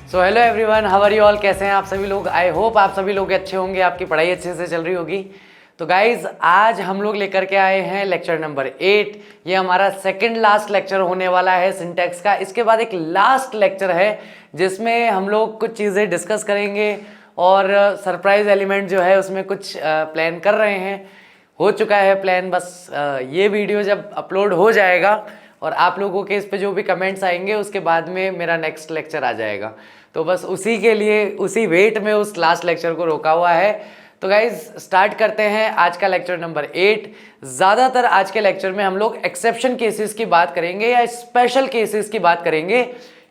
So hello everyone, how are you all. कैसे हैं आप सभी लोग। आई होप आप सभी लोग अच्छे होंगे, आपकी पढ़ाई अच्छे से चल रही होगी। तो गाइज आज हम लोग लेकर के आए हैं लेक्चर नंबर 8। ये हमारा सेकंड लास्ट लेक्चर होने वाला है सिंटैक्स का। इसके बाद एक लास्ट लेक्चर है जिसमें हम लोग कुछ चीज़ें डिस्कस करेंगे और सरप्राइज एलिमेंट जो है उसमें कुछ प्लान कर रहे हैं। हो चुका है प्लान, बस ये वीडियो जब अपलोड हो जाएगा और आप लोगों के इस पे जो भी कमेंट्स आएंगे उसके बाद में मेरा नेक्स्ट लेक्चर आ जाएगा। तो बस उसी के लिए, उसी वेट में उस लास्ट लेक्चर को रोका हुआ है। तो गाइज स्टार्ट करते हैं आज का लेक्चर नंबर 8। ज़्यादातर आज के लेक्चर में हम लोग एक्सेप्शन केसेस की बात करेंगे या स्पेशल केसेस की बात करेंगे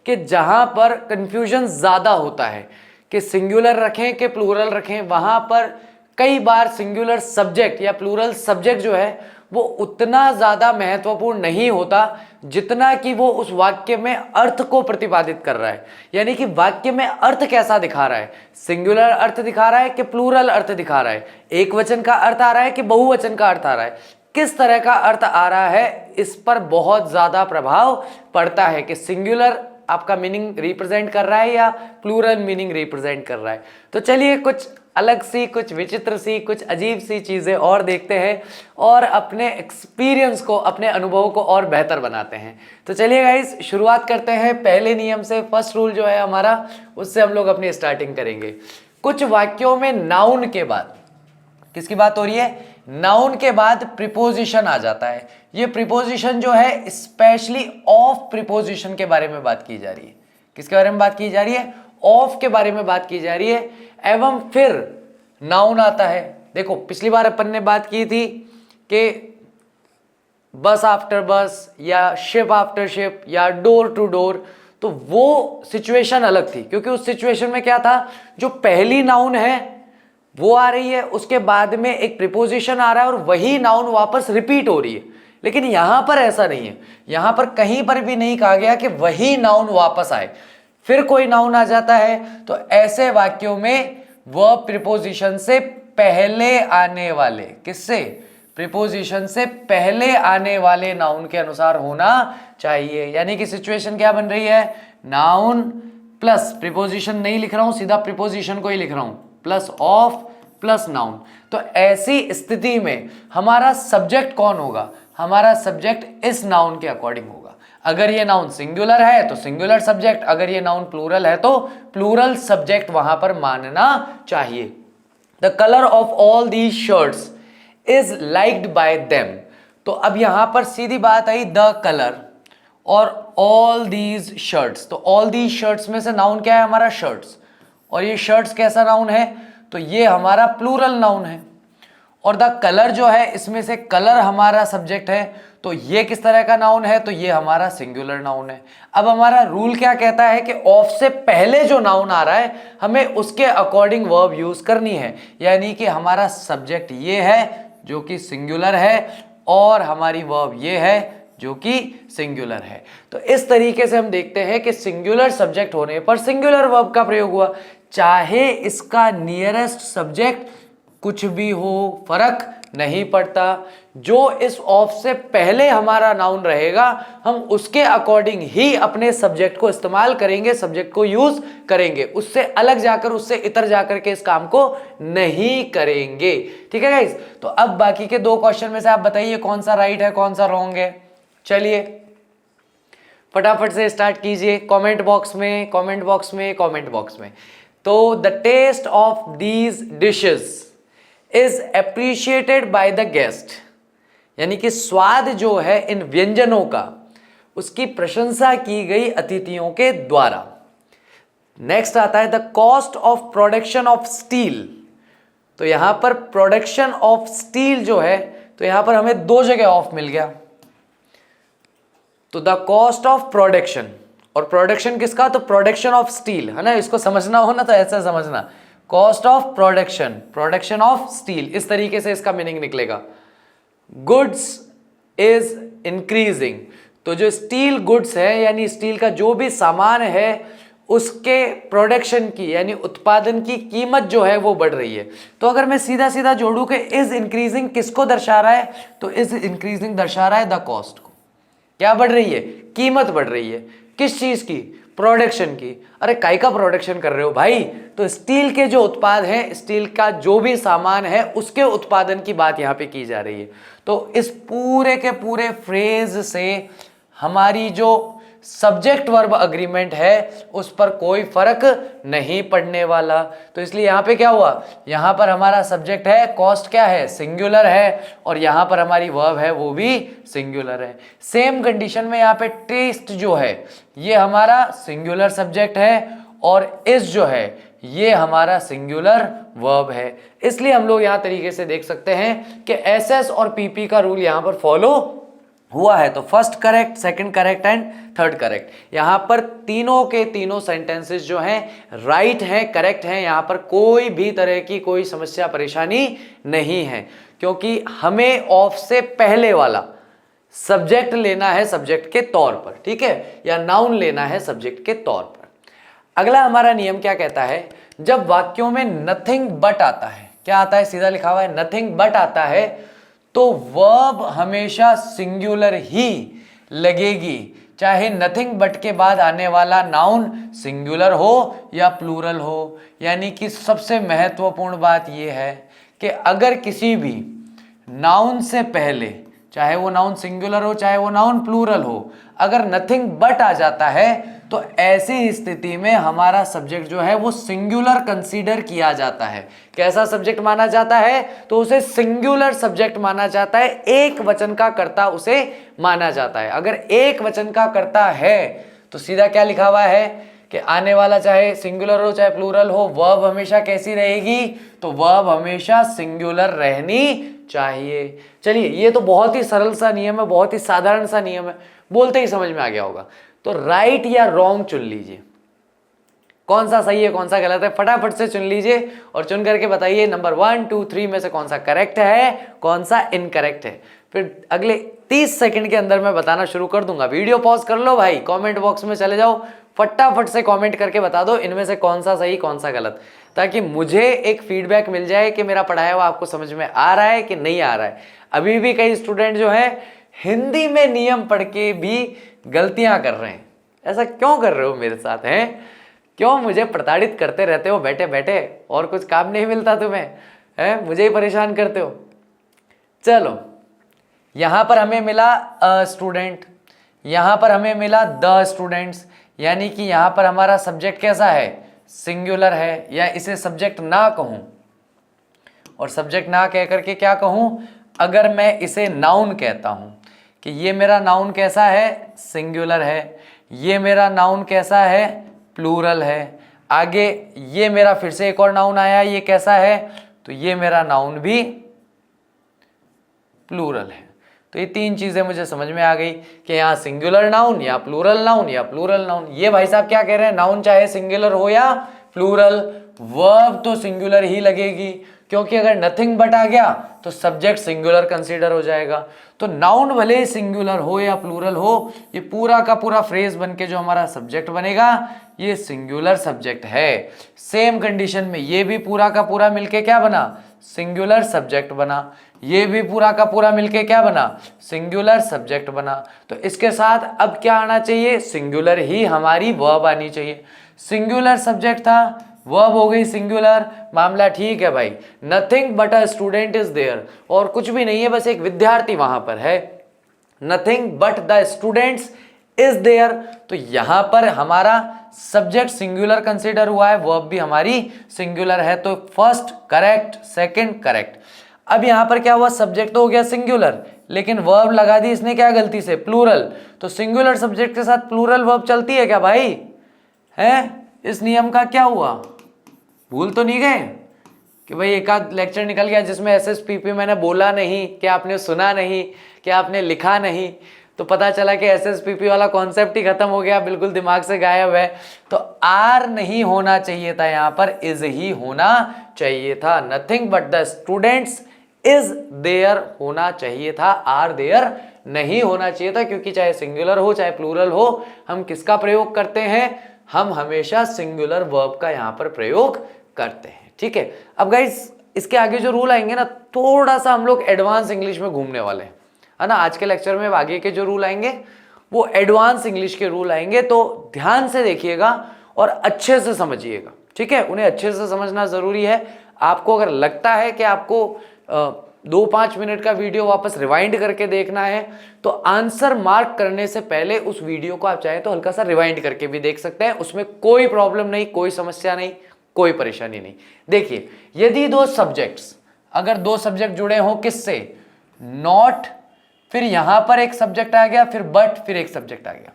कि जहाँ पर कन्फ्यूजन ज़्यादा होता है कि सिंगुलर रखें कि प्लूरल रखें। वहाँ पर कई बार सिंगुलर सब्जेक्ट या प्लूरल सब्जेक्ट जो है वो उतना ज़्यादा महत्वपूर्ण नहीं होता जितना कि वो उस वाक्य में अर्थ को प्रतिपादित कर रहा है। यानी कि वाक्य में अर्थ कैसा दिखा रहा है, सिंगुलर अर्थ दिखा रहा है कि प्लूरल अर्थ दिखा रहा है, एक वचन का अर्थ आ रहा है कि बहुवचन का अर्थ आ रहा है, किस तरह का अर्थ आ रहा है, इस पर बहुत ज़्यादा प्रभाव पड़ता है कि सिंगुलर आपका मीनिंग रिप्रेजेंट कर रहा है या प्लूरल मीनिंग रिप्रेजेंट कर रहा है। तो चलिए कुछ अलग सी, कुछ विचित्र सी, कुछ अजीब सी चीज़ें और देखते हैं और अपने एक्सपीरियंस को, अपने अनुभव को और बेहतर बनाते हैं। तो चलिए गाइस शुरुआत करते हैं पहले नियम से। फर्स्ट रूल जो है हमारा, उससे हम लोग अपनी स्टार्टिंग करेंगे। कुछ वाक्यों में नाउन के बाद, किसकी बात हो रही है, नाउन के बाद प्रीपोजिशन आ जाता है। ये प्रीपोजिशन जो है स्पेशली ऑफ प्रीपोजिशन के बारे में बात की जा रही है। किसके बारे में बात की जा रही है, ऑफ के बारे में बात की जा रही है। एवं फिर नाउन आता है। देखो पिछली बार अपन ने बात की थी कि बस आफ्टर बस या शिप आफ्टर शिप या डोर टू डोर, तो वो सिचुएशन अलग थी क्योंकि उस सिचुएशन में क्या था, जो पहली नाउन है वो आ रही है, उसके बाद में एक प्रीपोजिशन आ रहा है और वही नाउन वापस रिपीट हो रही है। लेकिन यहां पर ऐसा नहीं है, यहां पर कहीं पर भी नहीं कहा गया कि वही नाउन वापस आए फिर कोई नाउन आ जाता है। तो ऐसे वाक्यों में वर्ब प्रीपोजिशन से पहले आने वाले, किससे, प्रीपोजिशन से पहले आने वाले नाउन के अनुसार होना चाहिए। यानी कि सिचुएशन क्या बन रही है, नाउन प्लस प्रीपोजिशन नहीं लिख रहा हूं, सीधा प्रीपोजिशन को ही लिख रहा हूं, प्लस ऑफ प्लस नाउन। तो ऐसी स्थिति में हमारा सब्जेक्ट कौन होगा, हमारा सब्जेक्ट इस नाउन के अकॉर्डिंग होगा। अगर ये नाउन सिंगुलर है तो सिंगुलर सब्जेक्ट, अगर ये नाउन प्लूरल है तो प्लूरल सब्जेक्ट वहां पर मानना चाहिए। The colour of all these shirts is liked by them. तो अब यहां पर सीधी बात आई, द कलर और ऑल दीज शर्ट्स। तो ऑल दीज शर्ट्स में से नाउन क्या है, हमारा शर्ट्स। और ये शर्ट्स कैसा नाउन है, तो ये हमारा प्लूरल नाउन है। और द कलर जो है, इसमें से कलर हमारा सब्जेक्ट है, तो ये किस तरह का नाउन है, तो ये हमारा सिंगुलर नाउन है। अब हमारा रूल क्या कहता है कि ऑफ से पहले जो नाउन आ रहा है हमें उसके अकॉर्डिंग वर्ब यूज करनी है। यानी कि हमारा सब्जेक्ट ये है जो कि सिंगुलर है और हमारी वर्ब ये है जो कि सिंगुलर है। तो इस तरीके से हम देखते हैं कि सिंगुलर सब्जेक्ट होने पर सिंगुलर वर्ब का प्रयोग हुआ, चाहे इसका नियरेस्ट सब्जेक्ट कुछ भी हो, फर्क नहीं पड़ता। जो इस ऑफ से पहले हमारा नाउन रहेगा हम उसके अकॉर्डिंग ही अपने सब्जेक्ट को इस्तेमाल करेंगे, सब्जेक्ट को यूज करेंगे, उससे अलग जाकर, उससे इतर जाकर के इस काम को नहीं करेंगे। ठीक है गाइस। तो अब बाकी के 2 क्वेश्चन में से आप बताइए कौन सा राइट है, कौन सा रॉन्ग है। चलिए फटाफट से स्टार्ट कीजिए, कमेंट बॉक्स में, कमेंट बॉक्स में, कमेंट बॉक्स में। तो the taste of these dishes is appreciated by the guest, यानी कि स्वाद जो है इन व्यंजनों का, उसकी प्रशंसा की गई अतिथियों के द्वारा। नेक्स्ट आता है the cost of production of steel. तो यहां पर प्रोडक्शन ऑफ स्टील जो है, तो यहां पर हमें 2 जगह ऑफ मिल गया। तो द कॉस्ट ऑफ प्रोडक्शन, और प्रोडक्शन किसका, तो प्रोडक्शन ऑफ स्टील है ना, इसको समझना हो ना तो ऐसा समझना, cost of production, production of steel, इस तरीके से इसका मीनिंग निकलेगा। गुड्स इज इंक्रीजिंग, तो जो स्टील गुड्स है यानी स्टील का जो भी सामान है उसके प्रोडक्शन की यानी उत्पादन की कीमत जो है वो बढ़ रही है। तो अगर मैं सीधा सीधा जोड़ू कि इज इंक्रीजिंग किसको दर्शा रहा है, तो इज इंक्रीजिंग दर्शा रहा है द कॉस्ट को। क्या बढ़ रही है? कीमत बढ़ रही है। किस चीज की? प्रोडक्शन की। अरे काय का प्रोडक्शन कर रहे हो भाई? तो स्टील के जो उत्पाद हैं, स्टील का जो भी सामान है उसके उत्पादन की बात यहां पे की जा रही है। तो इस पूरे के पूरे फ्रेज से हमारी जो सब्जेक्ट वर्ब अग्रीमेंट है उस पर कोई फर्क नहीं पड़ने वाला। तो इसलिए यहां पे क्या हुआ, यहां पर हमारा सब्जेक्ट है, कॉस्ट क्या है? सिंगुलर है, और यहां पर हमारी वर्ब है वो भी सिंगुलर है। सेम कंडीशन में यहां पे टेस्ट जो है ये हमारा सिंगुलर सब्जेक्ट है, और इस जो है ये हमारा सिंगुलर वर्ब है। इसलिए हम लोग यहां तरीके से देख सकते हैं कि एसएस और पीपी का रूल यहां पर फॉलो हुआ है। तो first correct, second correct and third correct. यहां पर तीनों के तीनों सेंटेंसेस जो हैं राइट हैं, करेक्ट हैं। यहां पर कोई भी तरह की कोई समस्या परेशानी नहीं है, क्योंकि हमें ऑफ से पहले वाला सब्जेक्ट लेना है सब्जेक्ट के तौर पर, ठीक है, या नाउन लेना है सब्जेक्ट के तौर पर। अगला हमारा नियम क्या कहता है, जब वाक्यों में नथिंग बट आता है, क्या आता है? सीधा लिखा हुआ है नथिंग बट आता है, तो वर्ब हमेशा सिंगुलर ही लगेगी, चाहे नथिंग बट के बाद आने वाला नाउन सिंगुलर हो या प्लूरल हो। यानी कि सबसे महत्वपूर्ण बात यह है कि अगर किसी भी नाउन से पहले, चाहे वो नाउन सिंगुलर हो चाहे वो नाउन प्लूरल हो, अगर नथिंग बट आ जाता है तो ऐसी स्थिति में हमारा सब्जेक्ट जो है वो सिंगुलर कंसीडर किया जाता है। कैसा सब्जेक्ट माना जाता है? तो उसे सिंगुलर सब्जेक्ट माना जाता है, एक वचन का कर्ता उसे माना जाता है। अगर एक वचन का कर्ता है तो सीधा क्या लिखा हुआ है कि आने वाला चाहे सिंगुलर हो चाहे प्लूरल हो, वर्ब हमेशा कैसी रहेगी? तो वर्ब हमेशा सिंगुलर रहनी चाहिए। चलिए, ये तो बहुत ही सरल सा नियम है, बहुत ही साधारण सा नियम है, बोलते ही समझ में आ गया होगा। तो राइट या रॉन्ग चुन लीजिए, कौन सा सही है कौन सा गलत है, फटाफट से चुन लीजिए और चुन करके बताइए नंबर 1, 2, 3 में से कौन सा करेक्ट है कौन सा इनकरेक्ट है। फिर अगले 30 सेकंड के अंदर मैं बताना शुरू कर दूंगा। वीडियो पॉज कर लो भाई, कमेंट बॉक्स में चले जाओ, फटाफट से कमेंट करके बता दो इनमें से कौन सा सही कौन सा गलत, ताकि मुझे एक फीडबैक मिल जाए कि मेरा पढ़ाया हुआ आपको समझ में आ रहा है कि नहीं आ रहा है। अभी भी कई स्टूडेंट जो है हिंदी में नियम पढ़ के भी गलतियां कर रहे हैं। ऐसा क्यों कर रहे हो मेरे साथ? हैं क्यों मुझे प्रताड़ित करते रहते हो बैठे बैठे? और कुछ काम नहीं मिलता तुम्हें? है मुझे ही परेशान करते हो। चलो, यहां पर हमें मिला अ स्टूडेंट, यहां पर हमें मिला द स्टूडेंट्स, यानी कि यहां पर हमारा सब्जेक्ट कैसा है? सिंगुलर है, या इसे सब्जेक्ट ना कहूं, और सब्जेक्ट ना कह करके क्या कहूं? अगर मैं इसे नाउन कहता हूं कि ये मेरा नाउन कैसा है? सिंगुलर है। ये मेरा नाउन कैसा है? प्लूरल है। आगे ये मेरा फिर से एक और नाउन आया, ये कैसा है? तो ये मेरा नाउन भी प्लूरल है। तो ये तीन चीजें मुझे समझ में आ गई कि यहाँ सिंगुलर नाउन या प्लूरल नाउन या प्लूरल नाउन। ये भाई साहब क्या कह रहे हैं? नाउन चाहे सिंगुलर हो या प्लूरल, वर्ब तो सिंगुलर ही लगेगी, क्योंकि अगर नथिंग बट आ गया तो सब्जेक्ट सिंगुलर कंसीडर हो जाएगा। तो नाउन भले सिंगुलर हो या प्लूरल हो, ये पूरा का पूरा फ्रेज बन के जो हमारा सब्जेक्ट बनेगा ये सिंगुलर सब्जेक्ट है। सेम कंडीशन में ये भी पूरा का पूरा मिलके क्या बना? सिंगुलर सब्जेक्ट बना। ये भी पूरा का पूरा मिलके क्या बना? सिंगुलर सब्जेक्ट बना। तो इसके साथ अब क्या आना चाहिए? सिंगुलर ही हमारी वर्ब आनी चाहिए। सिंगुलर सब्जेक्ट था, वर्ब हो गई सिंगुलर, मामला ठीक है भाई। Nothing but a student is there, और कुछ भी नहीं है, बस एक विद्यार्थी वहां पर है। Nothing but the students is there, तो यहां पर हमारा सब्जेक्ट सिंगुलर कंसीडर हुआ है, वर्ब भी हमारी सिंगुलर है। तो फर्स्ट करेक्ट, सेकंड करेक्ट। अब यहां पर क्या हुआ? सब्जेक्ट तो हो गया सिंगुलर, लेकिन वर्ब लगा दी इसने क्या गलती से? प्लूरल। तो सिंगुलर सब्जेक्ट के साथ प्लूरल वर्ब चलती है क्या भाई? है? इस नियम का क्या हुआ? भूल तो नहीं गए कि भाई एक आध लेक्चर निकल गया जिसमें एसएसपीपी मैंने बोला नहीं, कि आपने सुना नहीं, कि आपने लिखा नहीं, तो पता चला कि एसएसपीपी वाला कॉन्सेप्ट ही खत्म हो गया, बिल्कुल दिमाग से गायब है। तो आर नहीं होना चाहिए था, यहाँ पर इज ही होना चाहिए था। Nothing but the students is there होना चाहिए था, आर देयर नहीं होना चाहिए था, क्योंकि चाहे सिंगुलर हो चाहे प्लूरल हो, हम किसका प्रयोग करते हैं? हम हमेशा सिंगुलर वर्ब का यहां पर प्रयोग करते हैं। ठीक है, अब गाइस इसके आगे जो रूल आएंगे ना, थोड़ा सा हम लोग एडवांस इंग्लिश में घूमने वाले हैं, है ना। आज के लेक्चर में आगे के जो रूल आएंगे वो एडवांस इंग्लिश के रूल आएंगे, तो ध्यान से देखिएगा और अच्छे से समझिएगा, ठीक है। उन्हें अच्छे से समझना जरूरी है। आपको अगर लगता है कि आपको 2-5 मिनट का वीडियो वापस रिवाइंड करके देखना है, तो आंसर मार्क करने से पहले उस वीडियो को आप चाहें तो हल्का सा रिवाइंड करके भी देख सकते हैं, उसमें कोई प्रॉब्लम नहीं, कोई समस्या नहीं, कोई परेशानी नहीं। देखिए, यदि अगर दो सब्जेक्ट जुड़े हों, किससे? नॉट, फिर यहां पर एक सब्जेक्ट आ गया, फिर बट, फिर एक सब्जेक्ट आ गया,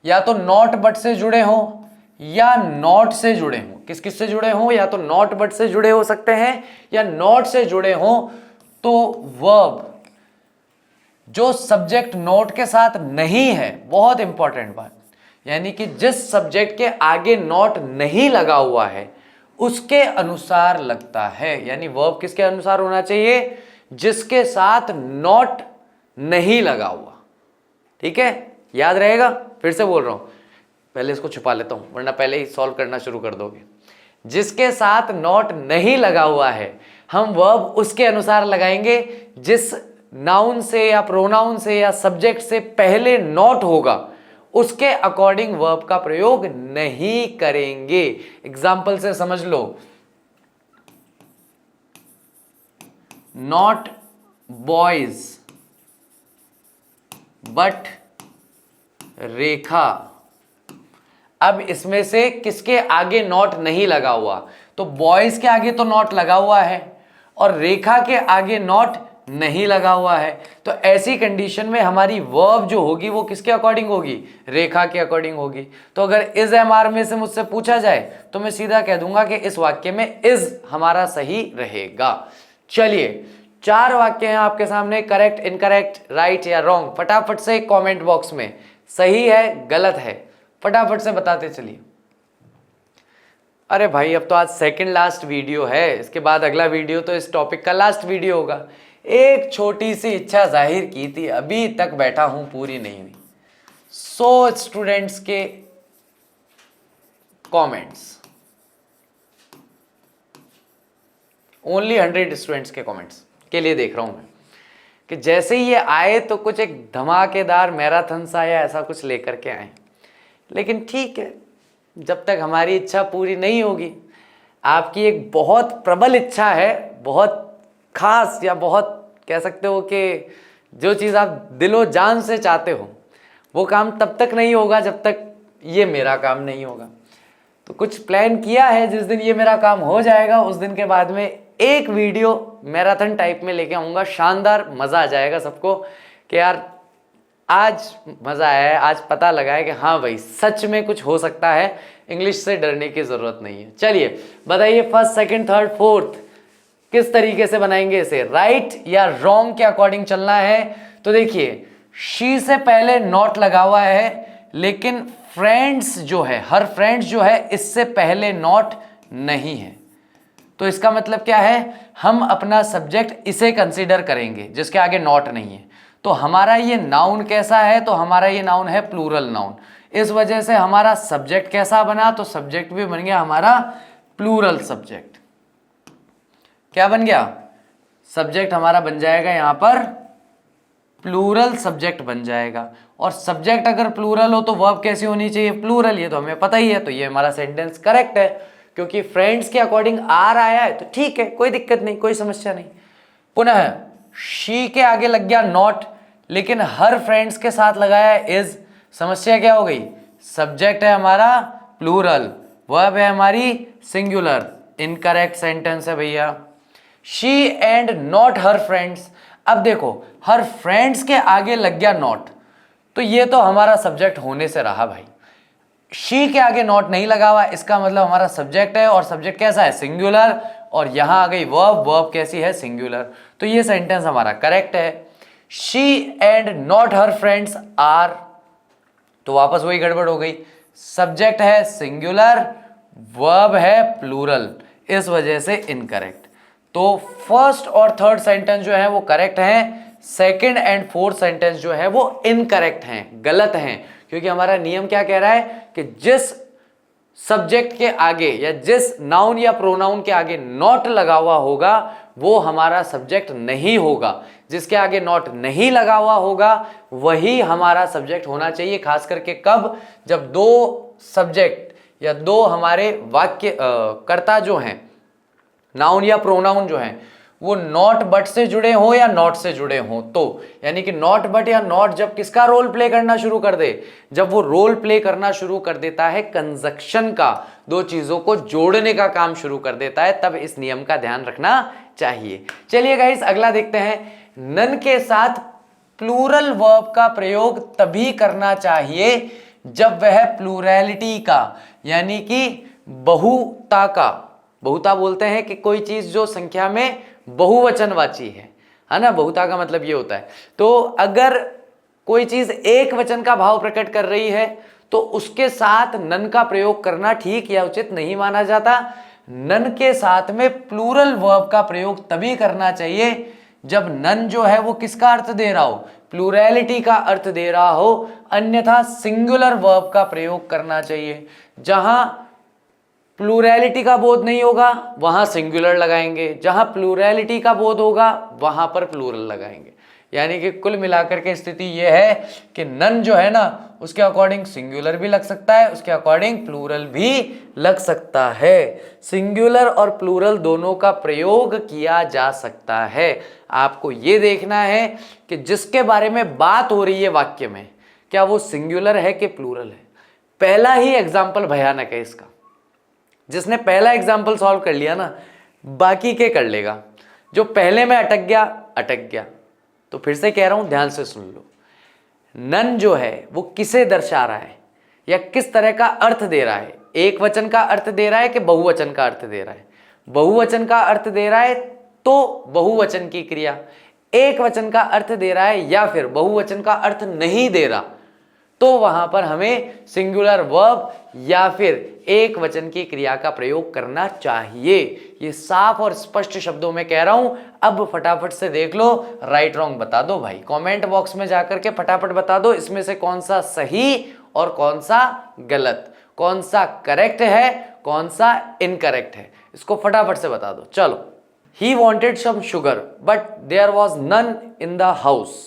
या तो नॉट बट से जुड़े हों या नॉट से जुड़े हों। किस किस से जुड़े हों? या तो नॉट बट से जुड़े हो सकते हैं या नॉट से जुड़े हों। तो वर्ब जो सब्जेक्ट नॉट के साथ नहीं है, बहुत इंपॉर्टेंट बात, यानी कि जिस सब्जेक्ट के आगे नॉट नहीं लगा हुआ है उसके अनुसार लगता है। यानी वर्ब किसके अनुसार होना चाहिए? जिसके साथ नॉट नहीं लगा हुआ, ठीक है, याद रहेगा। फिर से बोल रहा हूं, पहले इसको छुपा लेता हूं वरना पहले ही सॉल्व करना शुरू कर दोगे। जिसके साथ नॉट नहीं लगा हुआ है हम वर्ब उसके अनुसार लगाएंगे। जिस नाउन से या प्रोनाउन से या सब्जेक्ट से पहले नॉट होगा उसके अकॉर्डिंग वर्ब का प्रयोग नहीं करेंगे। एग्जाम्पल से समझ लो, नॉट बॉयज बट रेखा। अब इसमें से किसके आगे नॉट नहीं लगा हुआ? तो बॉयज के आगे तो नॉट लगा हुआ है और रेखा के आगे नॉट नहीं लगा हुआ है। तो ऐसी कंडीशन में हमारी वर्ब जो होगी वो किसके अकॉर्डिंग होगी? रेखा के अकॉर्डिंग होगी। तो अगर इज एम आर में से मुझसे पूछा जाए तो मैं सीधा कह दूंगा कि इस वाक्य में इज हमारा सही रहेगा। चलिए, 4 वाक्य हैं आपके सामने, करेक्ट, इनकरेक्ट, राइट या रॉन्ग। फटाफट से कमेंट बॉक्स में सही है, गलत है, फटाफट से बताते चलिए। अरे भाई, अब तो आज सेकंड लास्ट वीडियो है, इसके बाद अगला वीडियो तो इस टॉपिक का लास्ट वीडियो होगा। एक छोटी सी इच्छा जाहिर की थी, अभी तक बैठा हूं, पूरी नहीं हुई। 100 स्टूडेंट्स के कमेंट्स, ओनली 100 स्टूडेंट्स के कमेंट्स के लिए देख रहा हूं मैं कि जैसे ही ये आए तो कुछ एक धमाकेदार मैराथन सा या ऐसा कुछ लेकर के आए। लेकिन ठीक है, जब तक हमारी इच्छा पूरी नहीं होगी, आपकी एक बहुत प्रबल इच्छा है, बहुत खास, या बहुत कह सकते हो कि जो चीज़ आप दिलो जान से चाहते हो वो काम तब तक नहीं होगा जब तक ये मेरा काम नहीं होगा। तो कुछ प्लान किया है, जिस दिन ये मेरा काम हो जाएगा उस दिन के बाद में एक वीडियो मैराथन टाइप में लेके आऊँगा। शानदार, मज़ा आ जाएगा सबको कि यार आज मज़ा आया है, आज पता लगा है कि हाँ भाई सच में कुछ हो सकता है, इंग्लिश से डरने की ज़रूरत नहीं है। चलिए बताइए, फर्स्ट, सेकंड, थर्ड, फोर्थ किस तरीके से बनाएंगे इसे? राइट या रॉन्ग के अकॉर्डिंग चलना है। तो देखिए, शी से पहले नॉट लगा हुआ है, लेकिन फ्रेंड्स जो है, हर फ्रेंड्स जो है, इससे पहले नॉट नहीं है। तो इसका मतलब क्या है? हम अपना सब्जेक्ट इसे कंसीडर करेंगे जिसके आगे नॉट नहीं है। तो हमारा ये नाउन कैसा है? तो हमारा ये नाउन है प्लूरल नाउन। इस वजह से हमारा सब्जेक्ट कैसा बना? तो सब्जेक्ट भी बन गया हमारा प्लूरल सब्जेक्ट। क्या बन गया? सब्जेक्ट हमारा बन जाएगा यहां पर प्लूरल सब्जेक्ट बन जाएगा। और सब्जेक्ट अगर प्लूरल हो तो वर्ब कैसी होनी चाहिए? प्लूरल। ये तो हमें पता ही है। तो ये हमारा सेंटेंस करेक्ट है, क्योंकि फ्रेंड्स के अकॉर्डिंग आर आया है तो ठीक है, कोई दिक्कत नहीं, कोई समस्या नहीं। पुनः शी के आगे लग गया नॉट, लेकिन हर फ्रेंड्स के साथ लगाया है इज। समस्या क्या हो गई? सब्जेक्ट है हमारा प्लूरल, वर्ब है हमारी सिंगुलर। इनकरेक्ट सेंटेंस है भैया। She and not her friends. अब देखो, हर फ्रेंड्स के आगे लग गया नॉट, तो ये तो हमारा सब्जेक्ट होने से रहा भाई। शी के आगे नॉट नहीं लगा हुआ, इसका मतलब हमारा सब्जेक्ट है, और सब्जेक्ट कैसा है? सिंगुलर। और यहां आ गई वर्ब, वर्ब कैसी है? सिंगुलर। तो ये सेंटेंस हमारा करेक्ट है। She and not her friends are, तो वापस वही गड़बड़ हो गई। सब्जेक्ट है सिंगुलर, वर्ब है प्लूरल, इस वजह से इनकरेक्ट। तो फर्स्ट और थर्ड सेंटेंस जो है वो करेक्ट हैं, सेकंड एंड फोर्थ सेंटेंस जो है वो इनकरेक्ट हैं, गलत हैं। क्योंकि हमारा नियम क्या कह रहा है कि जिस सब्जेक्ट के आगे या जिस नाउन या प्रोनाउन के आगे नॉट लगा हुआ होगा वो हमारा सब्जेक्ट नहीं होगा। जिसके आगे नॉट नहीं लगा हुआ होगा वही हमारा सब्जेक्ट होना चाहिए। खास करके कब, जब दो सब्जेक्ट या दो हमारे वाक्य कर्ता जो हैं, नाउन या प्रोनाउन जो हैं, वो नॉट बट से जुड़े हो या नॉट से जुड़े हो। तो यानी कि नॉट बट या नॉट जब किसका रोल प्ले करना शुरू कर दे, जब वो रोल प्ले करना शुरू कर देता है कंजक्शन का, दो चीजों को जोड़ने का काम शुरू कर देता है, तब इस नियम का ध्यान रखना चाहिए। चलिए गाइस अगला देखते हैं। नन के साथ प्लूरल वर्ब का प्रयोग तभी करना चाहिए जब वह प्लूरैलिटी का, यानी कि बहुता का, बहुता बोलते हैं कि कोई चीज जो संख्या में बहुवचनवाची है ना, बहुता का मतलब ये होता है। तो अगर कोई चीज एक वचन का भाव प्रकट कर रही है तो उसके साथ नन का प्रयोग करना ठीक या उचित नहीं माना जाता। नन के साथ में प्लूरल वर्ब का प्रयोग तभी करना चाहिए जब नन जो है वो किसका अर्थ दे रहा हो, प्लूरैलिटी का अर्थ दे रहा हो, अन्यथा सिंगुलर वर्ब का प्रयोग करना चाहिए। जहां प्लूरैलिटी का बोध नहीं होगा वहां सिंगुलर लगाएंगे, जहां प्लूरैलिटी का बोध होगा वहां पर प्लूरल लगाएंगे। यानी कि कुल मिलाकर के स्थिति यह है कि नन जो है ना उसके अकॉर्डिंग सिंगुलर भी लग सकता है, उसके अकॉर्डिंग प्लूरल भी लग सकता है। सिंगुलर और प्लूरल दोनों का प्रयोग किया जा सकता है। आपको यह देखना है कि जिसके बारे में बात हो रही है वाक्य में, क्या वो सिंगुलर है कि प्लूरल है। पहला ही एग्जाम्पल भयानक है इसका। जिसने पहला एग्जाम्पल सॉल्व कर लिया ना, बाकी के कर लेगा। जो पहले में अटक गया अटक गया। तो फिर से कह रहा हूं, ध्यान से सुन लो। नन जो है वो किसे दर्शा रहा है या किस तरह का अर्थ दे रहा है, एक वचन का अर्थ दे रहा है कि बहुवचन का अर्थ दे रहा है। बहुवचन का अर्थ दे रहा है तो बहुवचन की क्रिया, एक वचन का अर्थ दे रहा है या फिर बहुवचन का अर्थ नहीं दे रहा तो वहां पर हमें सिंगुलर वर्ब या फिर एक वचन की क्रिया का प्रयोग करना चाहिए। ये साफ और स्पष्ट शब्दों में कह रहा हूं। अब फटाफट से देख लो, राइट रॉन्ग बता दो भाई, कमेंट बॉक्स में जाकर के फटाफट बता दो इसमें से कौन सा सही और कौन सा गलत, कौन सा करेक्ट है कौन सा इनकरेक्ट है, इसको फटाफट से बता दो। चलो। He wanted some sugar but there was none in the house.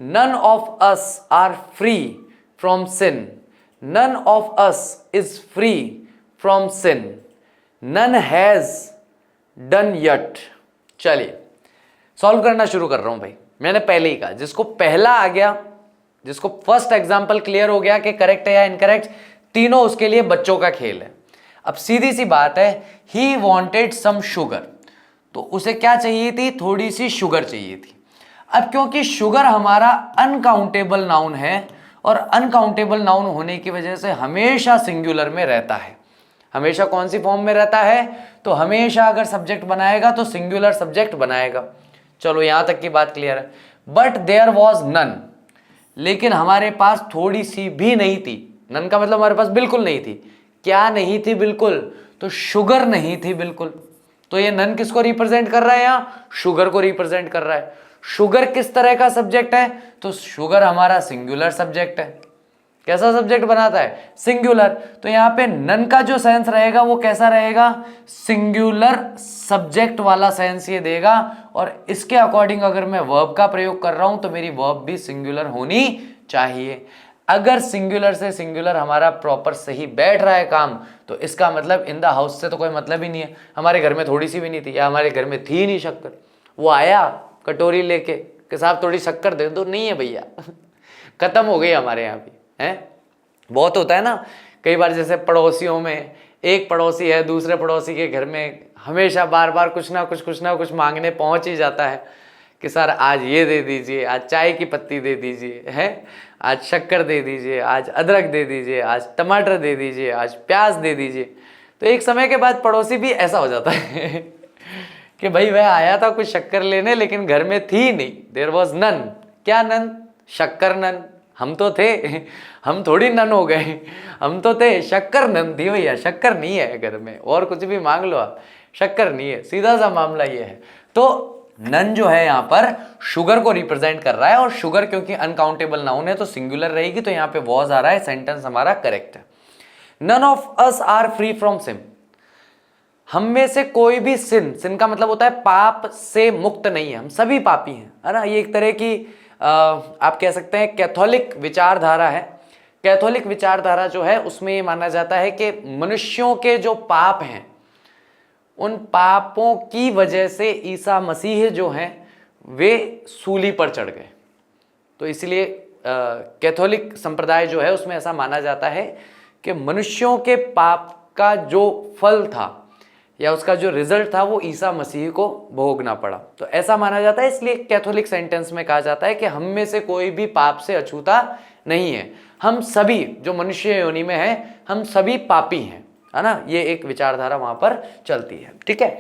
None of us are free from sin. None of us is free from sin. None has done yet. चलिए सॉल्व करना शुरू कर रहा हूं भाई। मैंने पहले ही कहा, जिसको पहला आ गया, जिसको फर्स्ट एग्जाम्पल क्लियर हो गया कि करेक्ट है या इनकरेक्ट, तीनों उसके लिए बच्चों का खेल है। अब सीधी सी बात है, ही वॉन्टेड सम शुगर, तो उसे क्या चाहिए थी, थोड़ी सी शुगर चाहिए थी। अब क्योंकि शुगर हमारा अनकाउंटेबल नाउन है और अनकाउंटेबल नाउन होने की वजह से हमेशा सिंगुलर में रहता है। हमेशा कौन सी फॉर्म में रहता है, तो हमेशा अगर सब्जेक्ट बनाएगा तो सिंगुलर सब्जेक्ट बनाएगा। चलो यहां तक की बात क्लियर है। बट देयर वॉज नन, लेकिन हमारे पास थोड़ी सी भी नहीं थी। नन का मतलब हमारे पास बिल्कुल नहीं थी। क्या नहीं थी बिल्कुल, तो शुगर नहीं थी बिल्कुल। तो ये नन किसको रिप्रेजेंट कर रहा है, यहां शुगर को रिप्रेजेंट कर रहा है। शुगर किस तरह का सब्जेक्ट है, तो शुगर हमारा सिंगुलर सब्जेक्ट है। कैसा सब्जेक्ट बनाता है, सिंगुलर। तो यहां पे नन का जो सेंस रहेगा वो कैसा रहेगा, सिंगुलर सब्जेक्ट वाला सेंस ये देगा। और इसके अकॉर्डिंग अगर मैं वर्ब का प्रयोग कर रहा हूं तो मेरी वर्ब भी सिंगुलर होनी चाहिए। अगर सिंगुलर से सिंगुलर हमारा प्रॉपर सही बैठ रहा है काम, तो इसका मतलब इन द हाउस से तो कोई मतलब ही नहीं है। हमारे घर में थोड़ी सी भी नहीं थी, या हमारे घर में थी ही नहीं शक्कर। वो आया कटोरी लेके कि साहब थोड़ी शक्कर दे दो, नहीं है भैया खत्म हो गई हमारे यहाँ भी है। बहुत होता है ना कई बार, जैसे पड़ोसियों में एक पड़ोसी है दूसरे पड़ोसी के घर में हमेशा बार बार कुछ ना कुछ मांगने पहुंच ही जाता है कि सर आज ये दे दीजिए, आज चाय की पत्ती दे दीजिए, है आज शक्कर दे दीजिए, आज अदरक दे दीजिए, आज टमाटर दे दीजिए, आज प्याज दे दीजिए। तो एक समय के बाद पड़ोसी भी ऐसा हो जाता है कि भाई वह आया था कुछ शक्कर लेने लेकिन घर में थी नहीं, देयर वॉज नन। क्या नन, शक्कर नन। हम तो थे, हम थोड़ी नन हो गए, हम तो थे शक्कर नन थी भैया, शक्कर नहीं है घर में। और कुछ भी मांग लो आप, शक्कर नहीं है, सीधा सा मामला ये है। तो नन जो है यहाँ पर शुगर को रिप्रेजेंट कर रहा है, और शुगर क्योंकि अनकाउंटेबल नाउन है तो सिंगुलर रहेगी, तो यहाँ पे वॉज आ रहा है, सेंटेंस हमारा करेक्ट है। None of us are free from sin. हम में से कोई भी सिन का मतलब होता है पाप से मुक्त नहीं है, हम सभी पापी हैं, है ना। ये एक तरह की आप कह सकते हैं कैथोलिक विचारधारा है। कैथोलिक विचारधारा जो है उसमें ये माना जाता है कि मनुष्यों के जो पाप हैं उन पापों की वजह से ईसा मसीह जो हैं वे सूली पर चढ़ गए। तो इसलिए कैथोलिक संप्रदाय जो है उसमें ऐसा माना जाता है कि मनुष्यों के पाप का जो फल था या उसका जो रिजल्ट था वो ईसा मसीह को भोगना पड़ा। तो ऐसा माना जाता है, इसलिए कैथोलिक सेंटेंस में कहा जाता है कि हम में से कोई भी पाप से अछूता नहीं है, हम सभी जो मनुष्य योनि में है हम सभी पापी हैं, है ना। ये एक विचारधारा वहां पर चलती है, ठीक है।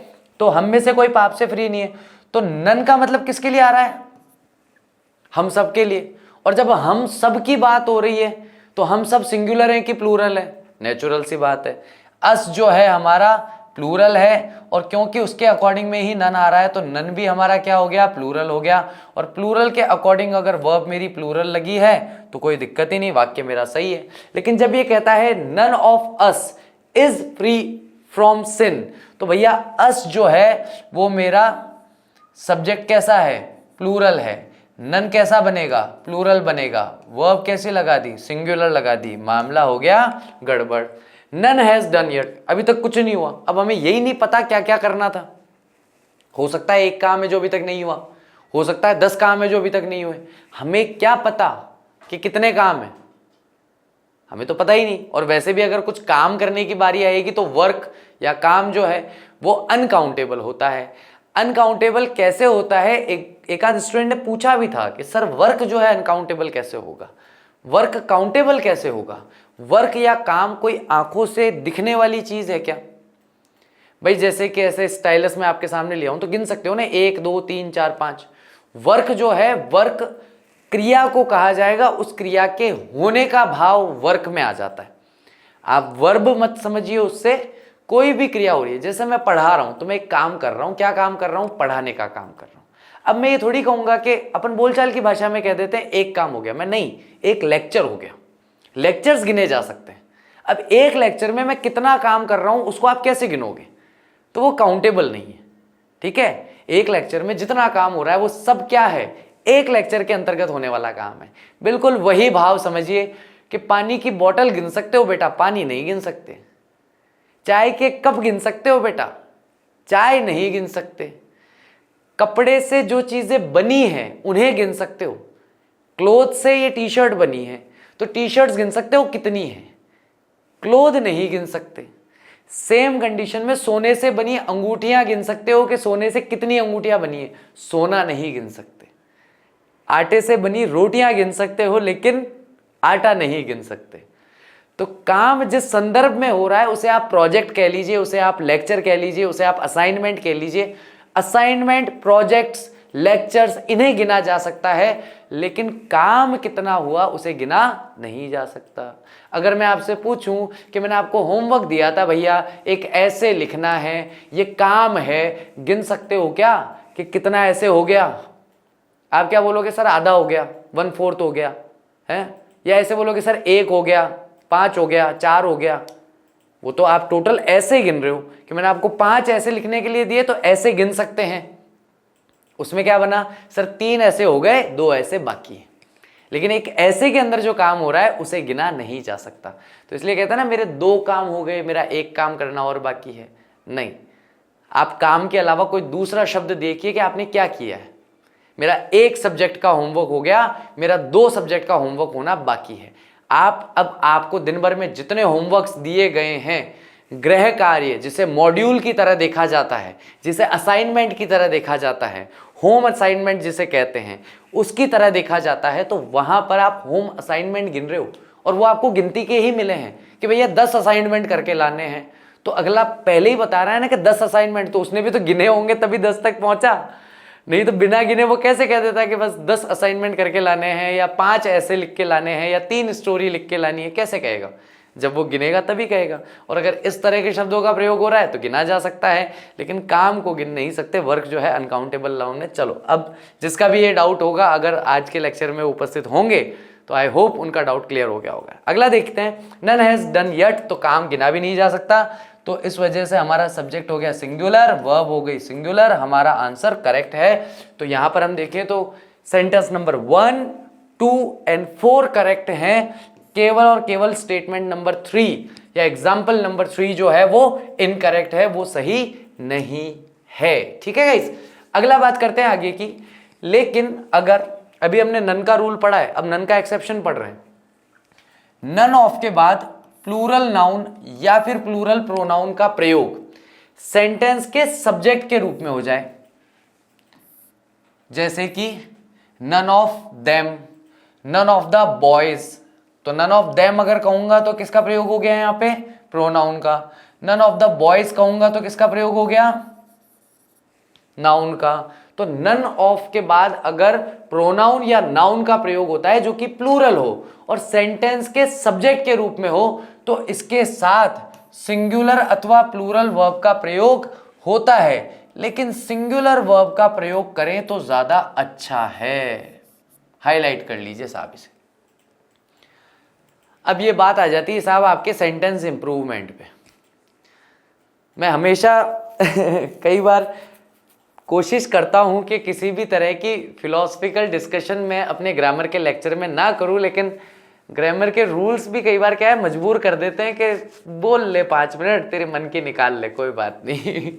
तो हम में से कोई पाप से फ्री नहीं है। तो नन का मतलब किसके लिए आ रहा है? हम सब के लिए। और जब हम सब की बात हो रही है तो हम सब सिंगुलर है कि प्लूरल है? नेचुरल सी बात है, अस जो है हमारा प्लूरल है, और क्योंकि उसके अकॉर्डिंग में ही नन आ रहा है तो नन भी हमारा क्या हो गया? प्लूरल हो गया। और प्लूरल के अकॉर्डिंग अगर वर्ब मेरी प्लूरल लगी है तो कोई दिक्कत ही नहीं, वाक्य मेरा सही है। लेकिन जब ये कहता है none of us is free from sin, तो भैया अस जो है वो मेरा सब्जेक्ट कैसा है? प्लूरल है। नन कैसा बनेगा? प्लूरल बनेगा। वर्ब कैसे लगा दी? सिंगुलर लगा दी। मामला हो गया गड़बड़। नन हैज डन येट, अभी तक कुछ नहीं हुआ। अब हमें यही नहीं पता क्या क्या करना था। हो सकता है एक काम है जो अभी तक नहीं हुआ, हो सकता है 10 काम है जो अभी तक नहीं हुए। हमें क्या पता कि कितने काम है? हमें तो पता ही नहीं। और वैसे भी अगर कुछ काम करने की बारी आएगी तो वर्क या काम जो है वो अनकाउंटेबल होता है। अनकाउंटेबल कैसे होता है? एक आध स्टूडेंट ने पूछा भी था कि सर वर्क जो है अनकाउंटेबल कैसे होगा, वर्क काउंटेबल कैसे होगा? वर्क या काम कोई आंखों से दिखने वाली चीज है क्या? भाई जैसे कि ऐसे स्टाइलस में आपके सामने लिया हूं तो गिन सकते हो ना, 1 2 3 4 5। वर्क जो है, वर्क क्रिया को कहा जाएगा, उस क्रिया के होने का भाव वर्क में आ जाता है। आप वर्ब मत समझिए, उससे कोई भी क्रिया हो रही है। जैसे मैं पढ़ा रहा हूं तो मैं एक काम कर रहा हूं, क्या काम कर रहा हूं? पढ़ाने का काम कर रहा हूं। अब मैं ये थोड़ी कहूंगा कि अपन बोलचाल की भाषा में कह देते हैं एक काम हो गया, मैं नहीं, एक लेक्चर हो गया। लेक्चर्स गिने जा सकते हैं। अब एक लेक्चर में मैं कितना काम कर रहा हूं उसको आप कैसे गिनोगे? तो वो काउंटेबल नहीं है, ठीक है। एक लेक्चर में जितना काम हो रहा है वो सब क्या है? एक लेक्चर के अंतर्गत होने वाला काम है। बिल्कुल वही भाव समझिए कि पानी की बोतल गिन सकते हो बेटा, पानी नहीं गिन सकते। चाय के कप गिन सकते हो बेटा, चाय नहीं गिन सकते। कपड़े से जो चीजें बनी हैं उन्हें गिन सकते हो। क्लोथ से ये टी शर्ट बनी है तो टी शर्ट्स गिन सकते हो कितनी है, क्लोथ नहीं गिन सकते। सेम कंडीशन में सोने से बनी अंगूठियां गिन सकते हो कि सोने से कितनी अंगूठियां बनी है, सोना नहीं गिन सकते। आटे से बनी रोटियां गिन सकते हो लेकिन आटा नहीं गिन सकते। तो काम जिस संदर्भ में हो रहा है उसे आप प्रोजेक्ट कह लीजिए, उसे आप लेक्चर कह लीजिए, उसे आप असाइनमेंट कह लीजिए। असाइनमेंट, प्रोजेक्ट्स, लेक्चर्स इन्हें गिना जा सकता है, लेकिन काम कितना हुआ उसे गिना नहीं जा सकता। अगर मैं आपसे पूछूं कि मैंने आपको होमवर्क दिया था भैया एक ऐसे लिखना है, ये काम है, गिन सकते हो क्या कि कितना ऐसे हो गया? आप क्या बोलोगे? सर आधा हो गया, 1/4 हो गया है, या ऐसे बोलोगे सर 1 हो गया, 5 हो गया, 4 हो गया। वो तो आप टोटल ऐसे गिन रहे हो कि मैंने आपको 5 ऐसे लिखने के लिए दिए तो ऐसे गिन सकते हैं। उसमें क्या बना? सर 3 ऐसे हो गए, 2 ऐसे बाकी है। लेकिन एक ऐसे के अंदर जो काम हो रहा है उसे गिना नहीं जा सकता। तो इसलिए कहता है ना मेरे 2 काम हो गए, मेरा 1 काम करना और बाकी है। नहीं, आप काम के अलावा कोई दूसरा शब्द देखिए कि आपने क्या किया है। मेरा 1 सब्जेक्ट का होमवर्क हो गया, मेरा 2 सब्जेक्ट का होमवर्क होना बाकी है। अब आपको दिन भर में जितने होमवर्क्स दिए गए हैं, गृह कार्य जिसे मॉड्यूल की तरह देखा जाता है, जिसे असाइनमेंट की तरह देखा जाता है, होम असाइनमेंट जिसे कहते हैं, उसकी तरह देखा जाता है, तो वहां पर आप होम असाइनमेंट गिन रहे हो और वो आपको गिनती के ही मिले हैं कि भैया 10 असाइनमेंट करके लाने हैं। तो अगला पहले ही बता रहा है ना कि 10 असाइनमेंट, तो उसने भी तो गिने होंगे तभी 10 तक पहुंचा, नहीं तो बिना गिने वो कैसे कह देता है कि बस 10 असाइनमेंट करके लाने हैं या 5 ऐसे लिख के लाने हैं या 3 स्टोरी लिख के लानी है? कैसे कहेगा? जब वो गिनेगा तभी कहेगा। और अगर इस तरह के शब्दों का प्रयोग हो रहा है तो गिना जा सकता है, लेकिन काम को गिन नहीं सकते। वर्क जो है अनकाउंटेबल नाउन है। चलो, अब जिसका भी ये डाउट होगा अगर आज के लेक्चर में उपस्थित होंगे तो आई होप उनका डाउट क्लियर हो गया होगा। अगला देखते हैं, नन हैज डन येट, तो काम गिना भी नहीं जा सकता। तो इस वजह से हमारा सब्जेक्ट हो गया सिंगुलर, वर्ब हो गई सिंगुलर, हमारा आंसर करेक्ट है। तो यहां पर हम देखें तो सेंटेंस नंबर 1, 2 एंड 4 करेक्ट हैं, केवल और केवल स्टेटमेंट नंबर 3 या एग्जाम्पल नंबर 3 जो है वो इनकरेक्ट है, वो सही नहीं है। ठीक है गाइस, अगला बात करते हैं आगे की। लेकिन अगर अभी हमने नन का रूल पढ़ा है, अब नन का एक्सेप्शन पढ़ रहे हैं। नन ऑफ के बाद प्लूरल नाउन या फिर प्लूरल प्रोनाउन का प्रयोग सेंटेंस के सब्जेक्ट के रूप में हो जाए, जैसे कि none of them, none of the boys. तो नन ऑफ देम अगर कहूंगा तो किसका प्रयोग हो गया यहां पे, प्रोनाउन का। नन ऑफ द बॉयज कहूंगा तो किसका प्रयोग हो गया, नाउन का। तो नन ऑफ के बाद अगर प्रोनाउन या नाउन का प्रयोग होता है जो कि प्लूरल हो और सेंटेंस के सब्जेक्ट के रूप में हो, तो इसके साथ सिंगुलर अथवा प्लूरल वर्ब का प्रयोग होता है, लेकिन सिंगुलर वर्ब का प्रयोग करें तो ज्यादा अच्छा है। हाईलाइट कर लीजिए साहब इसे। अब ये बात आ जाती है साहब आपके सेंटेंस इंप्रूवमेंट पे। मैं हमेशा कई बार कोशिश करता हूं कि किसी भी तरह की फिलोसफिकल डिस्कशन में अपने ग्रामर के लेक्चर में ना करूं, लेकिन ग्रामर के रूल्स भी कई बार क्या है, मजबूर कर देते हैं कि बोल ले 5 मिनट, तेरे मन की निकाल ले, कोई बात नहीं।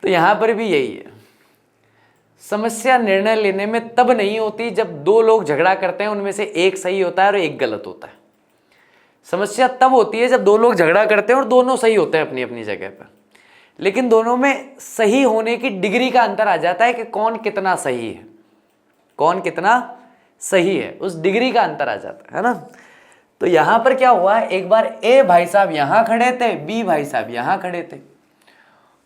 तो यहां पर भी यही है, समस्या निर्णय लेने में तब नहीं होती जब 2 लोग झगड़ा करते हैं, उनमें से एक सही होता है और एक गलत होता है। समस्या तब होती है जब 2 लोग झगड़ा करते हैं और दोनों सही होते हैं अपनी अपनी जगह पर, लेकिन दोनों में सही होने की डिग्री का अंतर आ जाता है कि कौन कितना सही है, कौन कितना सही है, उस डिग्री का अंतर आ जाता है ना। तो यहां पर क्या हुआ, एक बार ए भाई साहब यहां खड़े थे, बी भाई साहब यहां खड़े थे,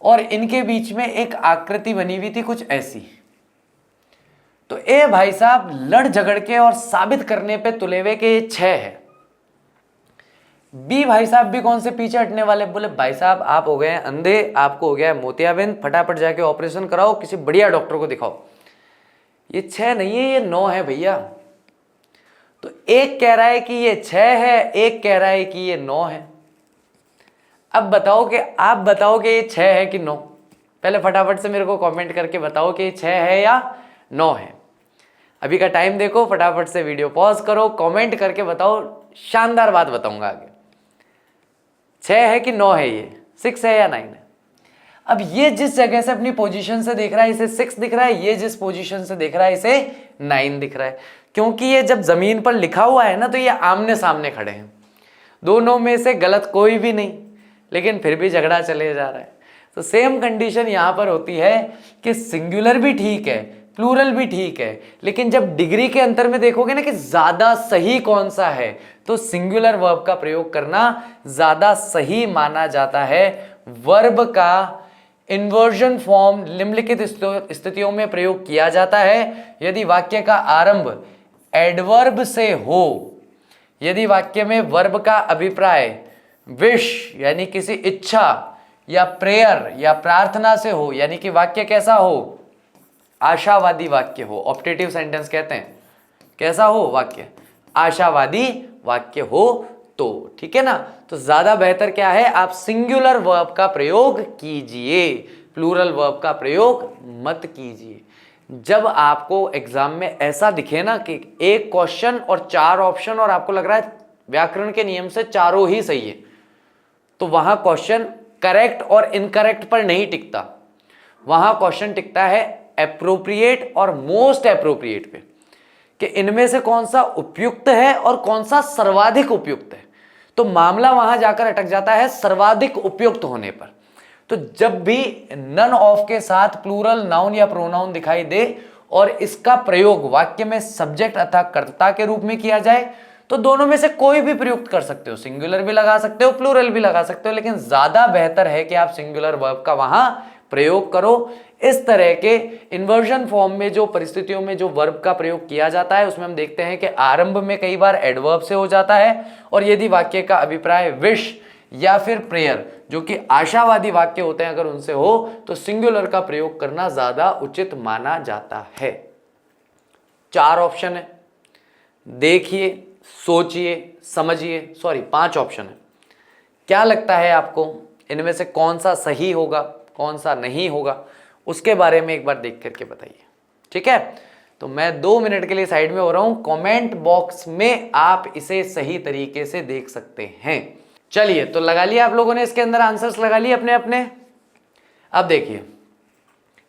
और इनके बीच में एक आकृति बनी हुई थी कुछ ऐसी। तो ए भाई साहब लड़ झगड़ के और साबित करने पे तुले हुए कि ये 6 है। बी भाई साहब भी कौन से पीछे हटने वाले, बोले भाई साहब आप हो गए हैं अंधे, आपको हो गया है मोतियाबिंद, फटाफट जाके ऑपरेशन कराओ, किसी बढ़िया डॉक्टर को दिखाओ, ये 6 नहीं है ये 9 है भैया। तो एक कह रहा है कि ये 6 है, एक कह रहा है कि ये 9 है। अब बताओ कि आप बताओ कि ये 6 है कि 9, पहले फटाफट से मेरे को कमेंट करके बताओ कि ये 6 है या 9 है। अभी का टाइम देखो, फटाफट से वीडियो पॉज करो, कमेंट करके बताओ, शानदार बात बताऊंगा आगे। 6 है कि 9 है, ये 6 है या 9 है। अब ये जिस जगह से अपनी पोजीशन से देख रहा है इसे 6 दिख रहा है, ये जिस पोजीशन से देख रहा है इसे 9 दिख रहा है, क्योंकि ये जब जमीन पर लिखा हुआ है ना तो ये आमने सामने खड़े हैं, दोनों में से गलत कोई भी नहीं, लेकिन फिर भी झगड़ा चले जा रहा है। तो सेम कंडीशन यहां पर होती है कि सिंगुलर भी ठीक है, प्लूरल भी ठीक है, लेकिन जब डिग्री के अंतर में देखोगे ना कि ज्यादा सही कौन सा है, तो सिंगुलर वर्ब का प्रयोग करना ज्यादा सही माना जाता है। वर्ब का इन्वर्जन फॉर्म निम्नलिखित स्थितियों में प्रयोग किया जाता है, यदि वाक्य का आरंभ एडवर्ब से हो, यदि वाक्य में वर्ब का अभिप्राय विश यानी किसी इच्छा या प्रेयर या प्रार्थना से हो, यानी कि वाक्य कैसा हो, आशावादी वाक्य हो, ऑप्टेटिव सेंटेंस कहते हैं, कैसा हो वाक्य, आशावादी वाक्य हो, तो ठीक है ना। तो ज्यादा बेहतर क्या है, आप सिंगुलर वर्ब का प्रयोग कीजिए, प्लूरल वर्ब का प्रयोग मत कीजिए। जब आपको एग्जाम में ऐसा दिखे ना कि एक क्वेश्चन और 4 ऑप्शन और आपको लग रहा है व्याकरण के नियम से चारों ही सही है, तो वहां क्वेश्चन करेक्ट और इनकरेक्ट पर नहीं टिकता, वहां क्वेश्चन टिकता है एप्रोप्रिएट और मोस्ट एप्रोप्रिएट पे, कि इनमें से कौन सा उपयुक्त है और कौन सा सर्वाधिक उपयुक्त है। तो मामला वहां जाकर अटक जाता है सर्वाधिक उपयुक्त होने पर। तो जब भी नन ऑफ के साथ प्लूरल नाउन या प्रोनाउन दिखाई दे और इसका प्रयोग वाक्य में सब्जेक्ट अथवा कर्ता के रूप में किया जाए, तो दोनों में से कोई भी प्रयुक्त कर सकते हो, सिंगुलर भी लगा सकते हो, प्लूरल भी लगा सकते हो, लेकिन ज्यादा बेहतर है कि आप सिंगुलर वर्ब का वहां प्रयोग करो। इस तरह के इन्वर्जन फॉर्म में जो परिस्थितियों में जो वर्ब का प्रयोग किया जाता है उसमें हम देखते हैं कि आरंभ में कई बार एडवर्ब से हो जाता है, और यदि वाक्य का अभिप्राय विश या फिर प्रेयर जो कि आशावादी वाक्य होते हैं अगर उनसे हो, तो सिंगुलर का प्रयोग करना ज्यादा उचित माना जाता है। 4 ऑप्शन है, देखिए, सोचिए, समझिए, सॉरी 5 ऑप्शन है। क्या लगता है आपको इनमें से कौन सा सही होगा, कौन सा नहीं होगा, उसके बारे में एक बार देख करके बताइए, ठीक है। तो मैं 2 मिनट के लिए साइड में हो रहा हूं, कमेंट बॉक्स में आप इसे सही तरीके से देख सकते हैं। चलिए, तो लगा लिया आप लोगों ने इसके अंदर आंसर्स लगा लिए अपने अपने। अब देखिए,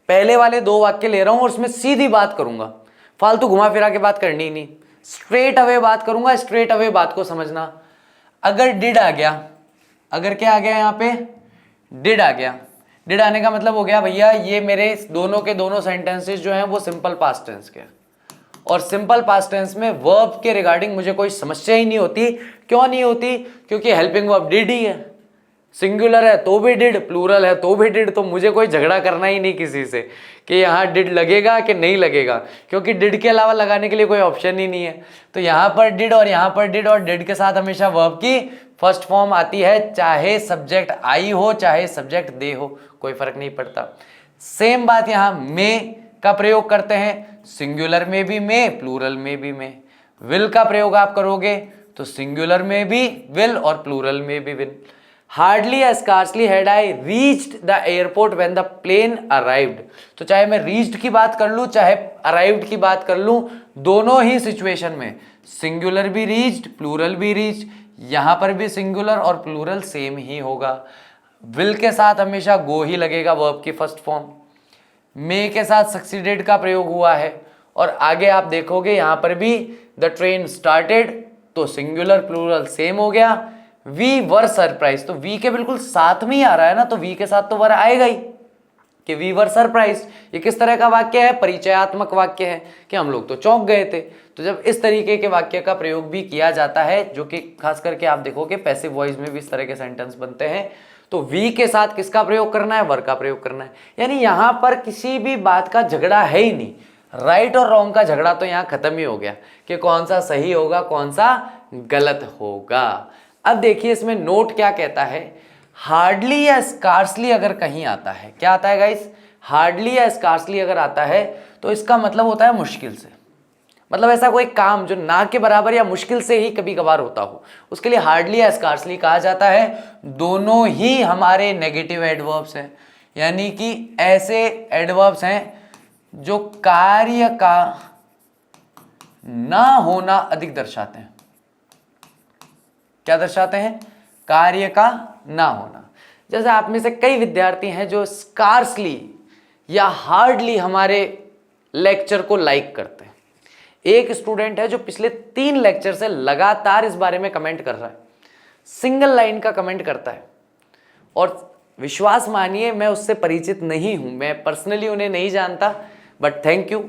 पहले वाले 2 वाक्य ले रहा हूं और उसमें सीधी बात करूंगा, फालतू घुमा फिरा के बात करनी ही नहीं, स्ट्रेट अवे बात करूंगा, स्ट्रेट अवे बात को समझना। अगर डिड आ गया, अगर क्या आ गया यहां पे, डिड आ गया, डिड आने का मतलब हो गया भैया ये मेरे दोनों के दोनों सेंटेंसेस जो हैं वो सिंपल पास्ट टेंस के, और सिंपल पास्ट टेंस में वर्ब के रिगार्डिंग मुझे कोई समस्या ही नहीं होती। क्यों नहीं होती? क्योंकि हेल्पिंग वर्ब डिड ही है, सिंगुलर है तो भी डिड, प्लूरल है तो भी डिड, तो मुझे कोई झगड़ा करना ही नहीं किसी से कि यहाँ डिड लगेगा कि नहीं लगेगा, क्योंकि डिड के अलावा लगाने के लिए कोई ऑप्शन ही नहीं है। तो यहाँ पर डिड और यहाँ पर डिड, और डिड के साथ हमेशा वर्ब की फर्स्ट फॉर्म आती है, चाहे सब्जेक्ट आई हो चाहे सब्जेक्ट दे हो, कोई फर्क नहीं पड़ता। सेम बात यहाँ मे का प्रयोग करते हैं, सिंगुलर में भी मे, प्लूरल में भी मे। विल का प्रयोग आप करोगे तो सिंगुलर में भी विल और प्लूरल में भी विल। हार्डली या scarcely had I reached the airport when the plane arrived, तो चाहे मैं रीच्ड की बात कर लूं चाहे अराइव्ड की बात कर लूं, दोनों ही सिचुएशन में सिंगुलर भी रीच्ड, प्लूरल भी रीच्ड, यहां पर भी सिंगुलर और प्लूरल सेम ही होगा। विल के साथ हमेशा गो ही लगेगा वर्ब की फर्स्ट फॉर्म। मे के साथ सक्सीडेड का प्रयोग हुआ है, और आगे आप देखोगे यहां पर भी द ट्रेन स्टार्टेड, तो सिंगुलर प्लूरल सेम हो गया। वी वर सरप्राइज, तो वी के बिल्कुल साथ में ही आ रहा है ना, तो वी के साथ तो वर आएगा ही कि वी वर सरप्राइज। ये किस तरह का वाक्य है? परिचयात्मक वाक्य है कि हम लोग तो चौंक गए थे। तो जब इस तरीके के वाक्य का प्रयोग भी किया जाता है, जो कि खास करके आप देखोगे पैसिव वॉइस में भी इस तरह के सेंटेंस बनते हैं, तो वी के साथ किसका प्रयोग करना है? वर का प्रयोग करना है। यानी यहां पर किसी भी बात का झगड़ा है ही नहीं, राइट और रॉन्ग का झगड़ा तो यहां खत्म ही हो गया कि कौन सा सही होगा कौन सा गलत होगा। अब देखिए इसमें नोट क्या कहता है, हार्डली या स्कार्सली अगर कहीं आता है, क्या आता है गाइस? हार्डली या स्कार्सली अगर आता है तो इसका मतलब होता है मुश्किल से, मतलब ऐसा कोई काम जो ना के बराबर या मुश्किल से ही कभी कभार होता हो, उसके लिए हार्डली या स्कार्सली कहा जाता है। दोनों ही हमारे नेगेटिव एडवर्ब्स हैं, यानी कि ऐसे एडवर्ब्स हैं जो कार्य का ना होना अधिक दर्शाते हैं। क्या दर्शाते हैं? कार्य का ना होना। जैसे आप में से कई विद्यार्थी हैं जो स्कार्सली या हार्डली हमारे लेक्चर को लाइक करते हैं। एक स्टूडेंट है जो पिछले 3 लेक्चर से लगातार इस बारे में कमेंट कर रहा है, सिंगल लाइन का कमेंट करता है, और विश्वास मानिए मैं उससे परिचित नहीं हूं, मैं पर्सनली उन्हें नहीं जानता, बट थैंक यू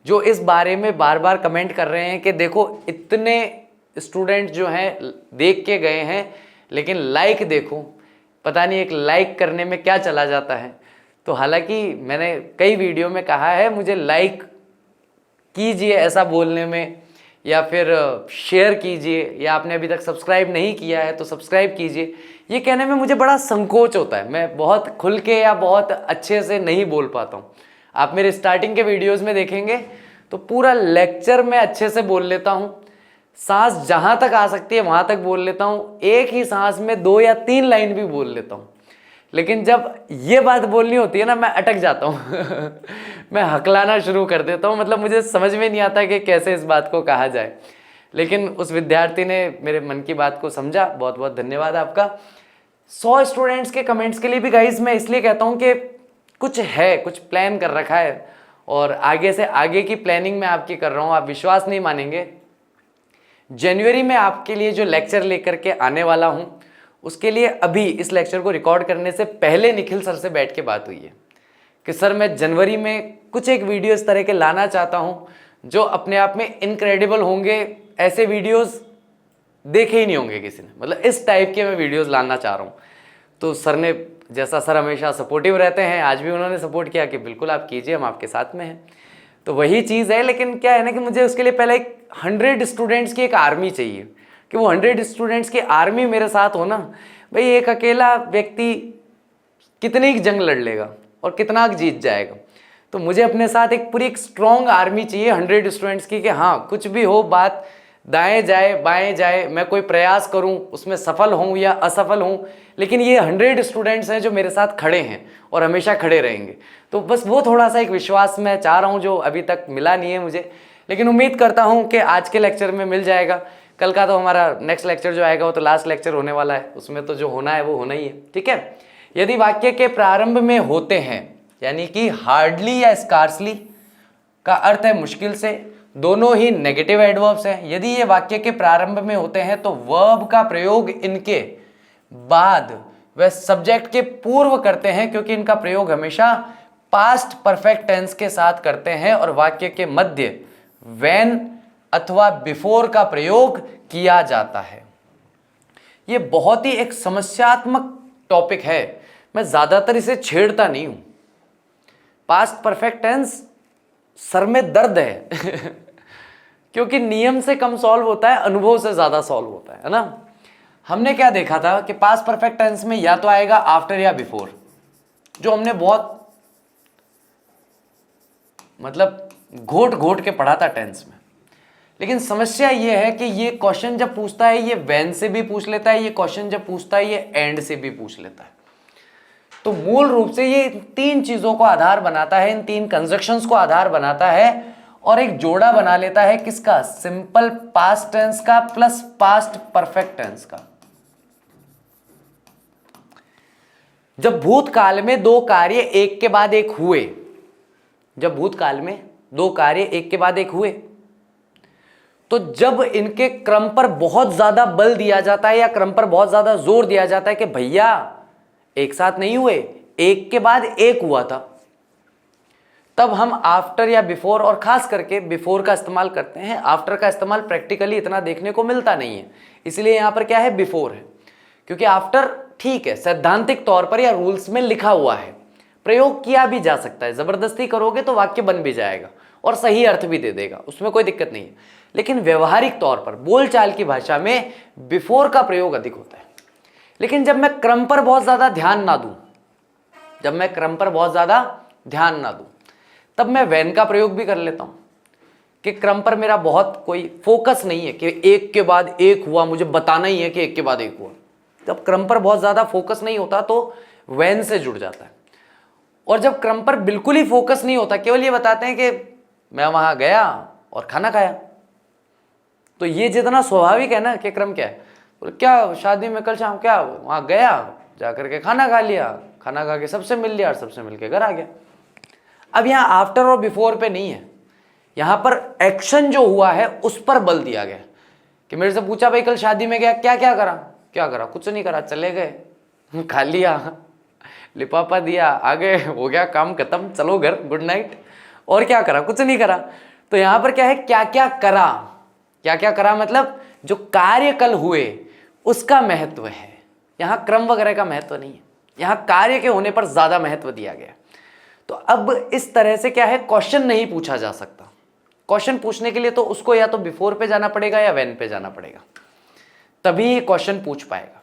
जो इस बारे में बार बार कमेंट कर रहे हैं कि देखो इतने स्टूडेंट जो हैं देख के गए हैं, लेकिन लाइक देखो, पता नहीं एक लाइक करने में क्या चला जाता है। तो हालांकि मैंने कई वीडियो में कहा है मुझे लाइक कीजिए ऐसा बोलने में, या फिर शेयर कीजिए, या आपने अभी तक सब्सक्राइब नहीं किया है तो सब्सक्राइब कीजिए, ये कहने में मुझे बड़ा संकोच होता है। मैं बहुत खुल के या बहुत अच्छे से नहीं बोल पाता हूँ। आप मेरे स्टार्टिंग के वीडियोस में देखेंगे तो पूरा लेक्चर मैं अच्छे से बोल लेता हूँ, सांस जहाँ तक आ सकती है वहाँ तक बोल लेता हूँ, एक ही सांस में 2 या 3 लाइन भी बोल लेता हूँ। लेकिन जब ये बात बोलनी होती है ना, मैं अटक जाता हूँ मैं हकलाना शुरू कर देता हूँ, मतलब मुझे समझ में नहीं आता कि कैसे इस बात को कहा जाए। लेकिन उस विद्यार्थी ने मेरे मन की बात को समझा, बहुत बहुत धन्यवाद आपका। 100 स्टूडेंट्स के कमेंट्स के लिए भी गाइज मैं इसलिए कहता हूँ कि कुछ है, कुछ प्लान कर रखा है, और आगे से आगे की प्लानिंग मैं आपकी कर रहा हूँ। आप विश्वास नहीं मानेंगे, जनवरी में आपके लिए जो लेक्चर लेकर के आने वाला हूँ, उसके लिए अभी इस लेक्चर को रिकॉर्ड करने से पहले निखिल सर से बैठ के बात हुई है कि सर मैं जनवरी में कुछ एक वीडियो इस तरह के लाना चाहता हूँ जो अपने आप में इनक्रेडिबल होंगे, ऐसे वीडियोस देखे ही नहीं होंगे किसी ने, मतलब इस टाइप के मैं वीडियोस लाना चाह रहा हूँ। तो सर ने, जैसा सर हमेशा सपोर्टिव रहते हैं, आज भी उन्होंने सपोर्ट किया कि बिल्कुल आप कीजिए, हम आपके साथ में हैं। तो वही चीज़ है, लेकिन क्या है ना कि मुझे उसके लिए पहले 100 स्टूडेंट्स की एक आर्मी चाहिए, कि वो 100 स्टूडेंट्स की आर्मी मेरे साथ हो ना। भाई एक अकेला व्यक्ति कितनी जंग लड़ लेगा और कितना जीत जाएगा, तो मुझे अपने साथ एक पूरी एक स्ट्रॉन्ग आर्मी चाहिए 100 स्टूडेंट्स की, कि हाँ कुछ भी हो बात, दाएं जाए बाएं जाए, मैं कोई प्रयास करूं उसमें सफल हूं या असफल हूं, लेकिन ये 100 स्टूडेंट्स हैं जो मेरे साथ खड़े हैं और हमेशा खड़े रहेंगे। तो बस वो थोड़ा सा एक विश्वास मैं चाह रहा हूं जो अभी तक मिला नहीं है मुझे, लेकिन उम्मीद करता हूं कि आज के लेक्चर में मिल जाएगा। कल का तो हमारा नेक्स्ट लेक्चर जो आएगा वो तो लास्ट लेक्चर होने वाला है, उसमें तो जो होना है वो होना ही है। ठीक है, यदि वाक्य के प्रारंभ में होते हैं, यानी कि हार्डली या स्कार्सली का अर्थ है मुश्किल से, दोनों ही नेगेटिव एडवर्ब्स हैं। यदि ये वाक्य के प्रारंभ में होते हैं तो वर्ब का प्रयोग इनके बाद व सब्जेक्ट के पूर्व करते हैं, क्योंकि इनका प्रयोग हमेशा पास्ट परफेक्ट टेंस के साथ करते हैं, और वाक्य के मध्य व्हेन अथवा बिफोर का प्रयोग किया जाता है। ये बहुत ही एक समस्यात्मक टॉपिक है, मैं ज्यादातर इसे छेड़ता नहीं हूं। पास्ट परफेक्ट टेंस सर में दर्द है क्योंकि नियम से कम सॉल्व होता है, अनुभव से ज्यादा सॉल्व होता है ना। हमने क्या देखा था कि पास्ट परफेक्ट टेंस में या तो आएगा आफ्टर या बिफोर, जो हमने बहुत मतलब घोट घोट के पढ़ा था टेंस में। लेकिन समस्या ये है कि ये क्वेश्चन जब पूछता है ये व्हेन से भी पूछ लेता है, ये क्वेश्चन जब पूछता है ये एंड से भी पूछ लेता है। तो मूल रूप से ये तीन चीजों को आधार बनाता है, इन तीन कंजक्शंस को आधार बनाता है, और एक जोड़ा बना लेता है किसका, सिंपल पास्ट टेंस का प्लस पास्ट परफेक्ट टेंस का। जब भूतकाल में दो कार्य एक के बाद एक हुए, जब भूतकाल में दो कार्य एक के बाद एक हुए, तो जब इनके क्रम पर बहुत ज्यादा बल दिया जाता है या क्रम पर बहुत ज्यादा जोर दिया जाता है कि भैया एक साथ नहीं हुए, एक के बाद एक हुआ था, तब हम आफ्टर या बिफोर, और खास करके बिफोर का इस्तेमाल करते हैं। आफ्टर का इस्तेमाल प्रैक्टिकली इतना देखने को मिलता नहीं है, इसलिए यहां पर क्या है, बिफोर है। क्योंकि आफ्टर ठीक है, सैद्धांतिक तौर पर या रूल्स में लिखा हुआ है, प्रयोग किया भी जा सकता है, जबरदस्ती करोगे तो वाक्य बन भी जाएगा और सही अर्थ भी दे देगा, उसमें कोई दिक्कत नहीं है। लेकिन व्यवहारिक तौर पर बोलचाल की भाषा में बिफोर का प्रयोग अधिक होता है। लेकिन जब मैं क्रम पर बहुत ज्यादा ध्यान ना दूं, जब मैं क्रम पर बहुत ज्यादा ध्यान ना दूं, तब मैं व्हेन का प्रयोग भी कर लेता हूं कि क्रम पर मेरा बहुत कोई फोकस नहीं है कि एक के बाद एक हुआ, मुझे बताना ही है कि एक के बाद एक हुआ। जब क्रम पर बहुत ज्यादा फोकस नहीं होता तो व्हेन से जुड़ जाता है। और जब क्रम पर बिल्कुल ही फोकस नहीं होता, केवल ये बताते हैं कि मैं वहां गया और खाना खाया, तो ये जितना स्वाभाविक है ना कि क्रम क्या है, तो क्या शादी में कल शाम क्या वहां गया, जाकर के खाना खा लिया, खाना खा के सबसे मिल लिया और सबसे मिलके घर आ गया। अब यहाँ आफ्टर और बिफोर पे नहीं है, यहाँ पर एक्शन जो हुआ है उस पर बल दिया गया कि मेरे से पूछा भाई कल शादी में गया, क्या क्या करा, क्या करा, कुछ नहीं करा, चले गए, खा लिया, लिफाफा दिया, आगे हो गया काम खत्म, चलो घर, गुड नाइट। और क्या करा, कुछ नहीं करा। तो यहाँ पर क्या है, क्या क्या करा, क्या क्या करा मतलब जो कार्य कल हुए उसका महत्व है। यहाँ क्रम वगैरह का महत्व नहीं है, यहाँ कार्य के होने पर ज्यादा महत्व दिया गया। तो अब इस तरह से क्या है, क्वेश्चन नहीं पूछा जा सकता। क्वेश्चन पूछने के लिए तो उसको या तो बिफोर पे जाना पड़ेगा या व्हेन पे जाना पड़ेगा, तभी क्वेश्चन पूछ पाएगा।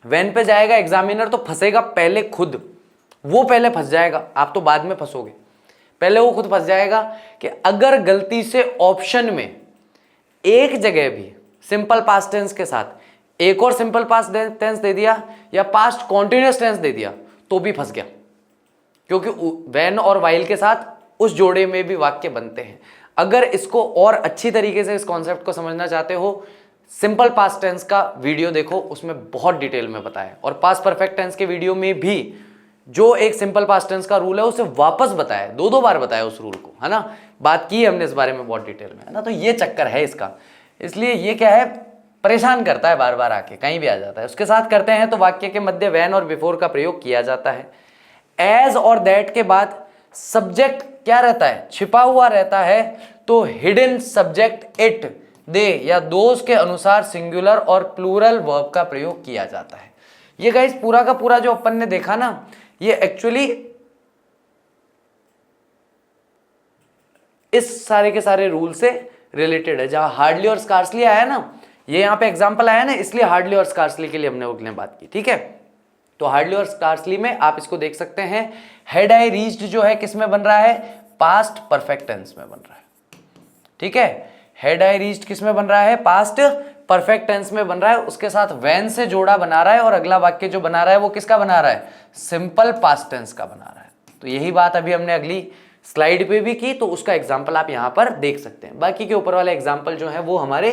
व्हेन पे जाएगा एग्जामिनर तो फंसेगा पहले खुद, वो पहले फंस जाएगा, आप तो बाद में फंसोगे। पहले वो खुद फंस जाएगा कि अगर गलती से ऑप्शन में एक जगह भी सिंपल पास्ट टेंस के साथ एक और सिंपल पास्ट टेंस दे दिया या पास्ट कॉन्टिन्यूअस टेंस दे दिया तो भी फंस गया, क्योंकि व्हेन और व्हाइल के साथ उस जोड़े में भी वाक्य बनते हैं। अगर इसको और अच्छी तरीके से इस कॉन्सेप्ट को समझना चाहते हो, सिंपल पास्ट टेंस का वीडियो देखो, उसमें बहुत डिटेल में बताया, और पास्ट परफेक्ट टेंस के वीडियो में भी जो एक सिंपल पास्ट टेंस का रूल है उसे वापस बताया, दो बार बताया उस रूल को, है ना। बात की हमने इस बारे में बहुत डिटेल में, है ना। तो ये चक्कर है इसका, इसलिए ये क्या है, परेशान करता है बार बार आके, कहीं भी आ जाता है। उसके साथ करते हैं तो वाक्य के मध्य व्हेन और बिफोर का प्रयोग किया जाता है। एज और दैट के बाद सब्जेक्ट क्या रहता है, छिपा हुआ रहता है, तो हिडन सब्जेक्ट इट, दे या दोज के अनुसार सिंगुलर और प्लूरल वर्ब का प्रयोग किया जाता है। ये गाइस पूरा का पूरा जो अपन ने देखा ना, ये एक्चुअली इस सारे के सारे रूल से रिलेटेड है। जहां हार्डली और स्कार्सली आया ना, ये यहां पे एग्जांपल आया ना, इसलिए हार्डली और स्कार्सली के लिए हमने उगने बात की, ठीक है। तो हार्डली और स्कार्सली में आप इसको देख सकते हैं, हैड आई रीच्ड जो है किस में बन रहा है, पास्ट परफेक्ट टेंस में बन रहा है, ठीक है। हैड आई रीच्ड किस में बन रहा है, पास्ट परफेक्ट टेंस में बन रहा है, उसके साथ व्हेन से जोड़ा बना रहा है और अगला वाक्य जो बना रहा है वो किसका बना रहा है, सिंपल पास्ट टेंस का बना रहा है। तो यही बात अभी हमने अगली स्लाइड पे भी की, तो उसका एग्जाम्पल आप यहाँ पर देख सकते हैं। बाकी के ऊपर वाले एग्जाम्पल जो है वो हमारे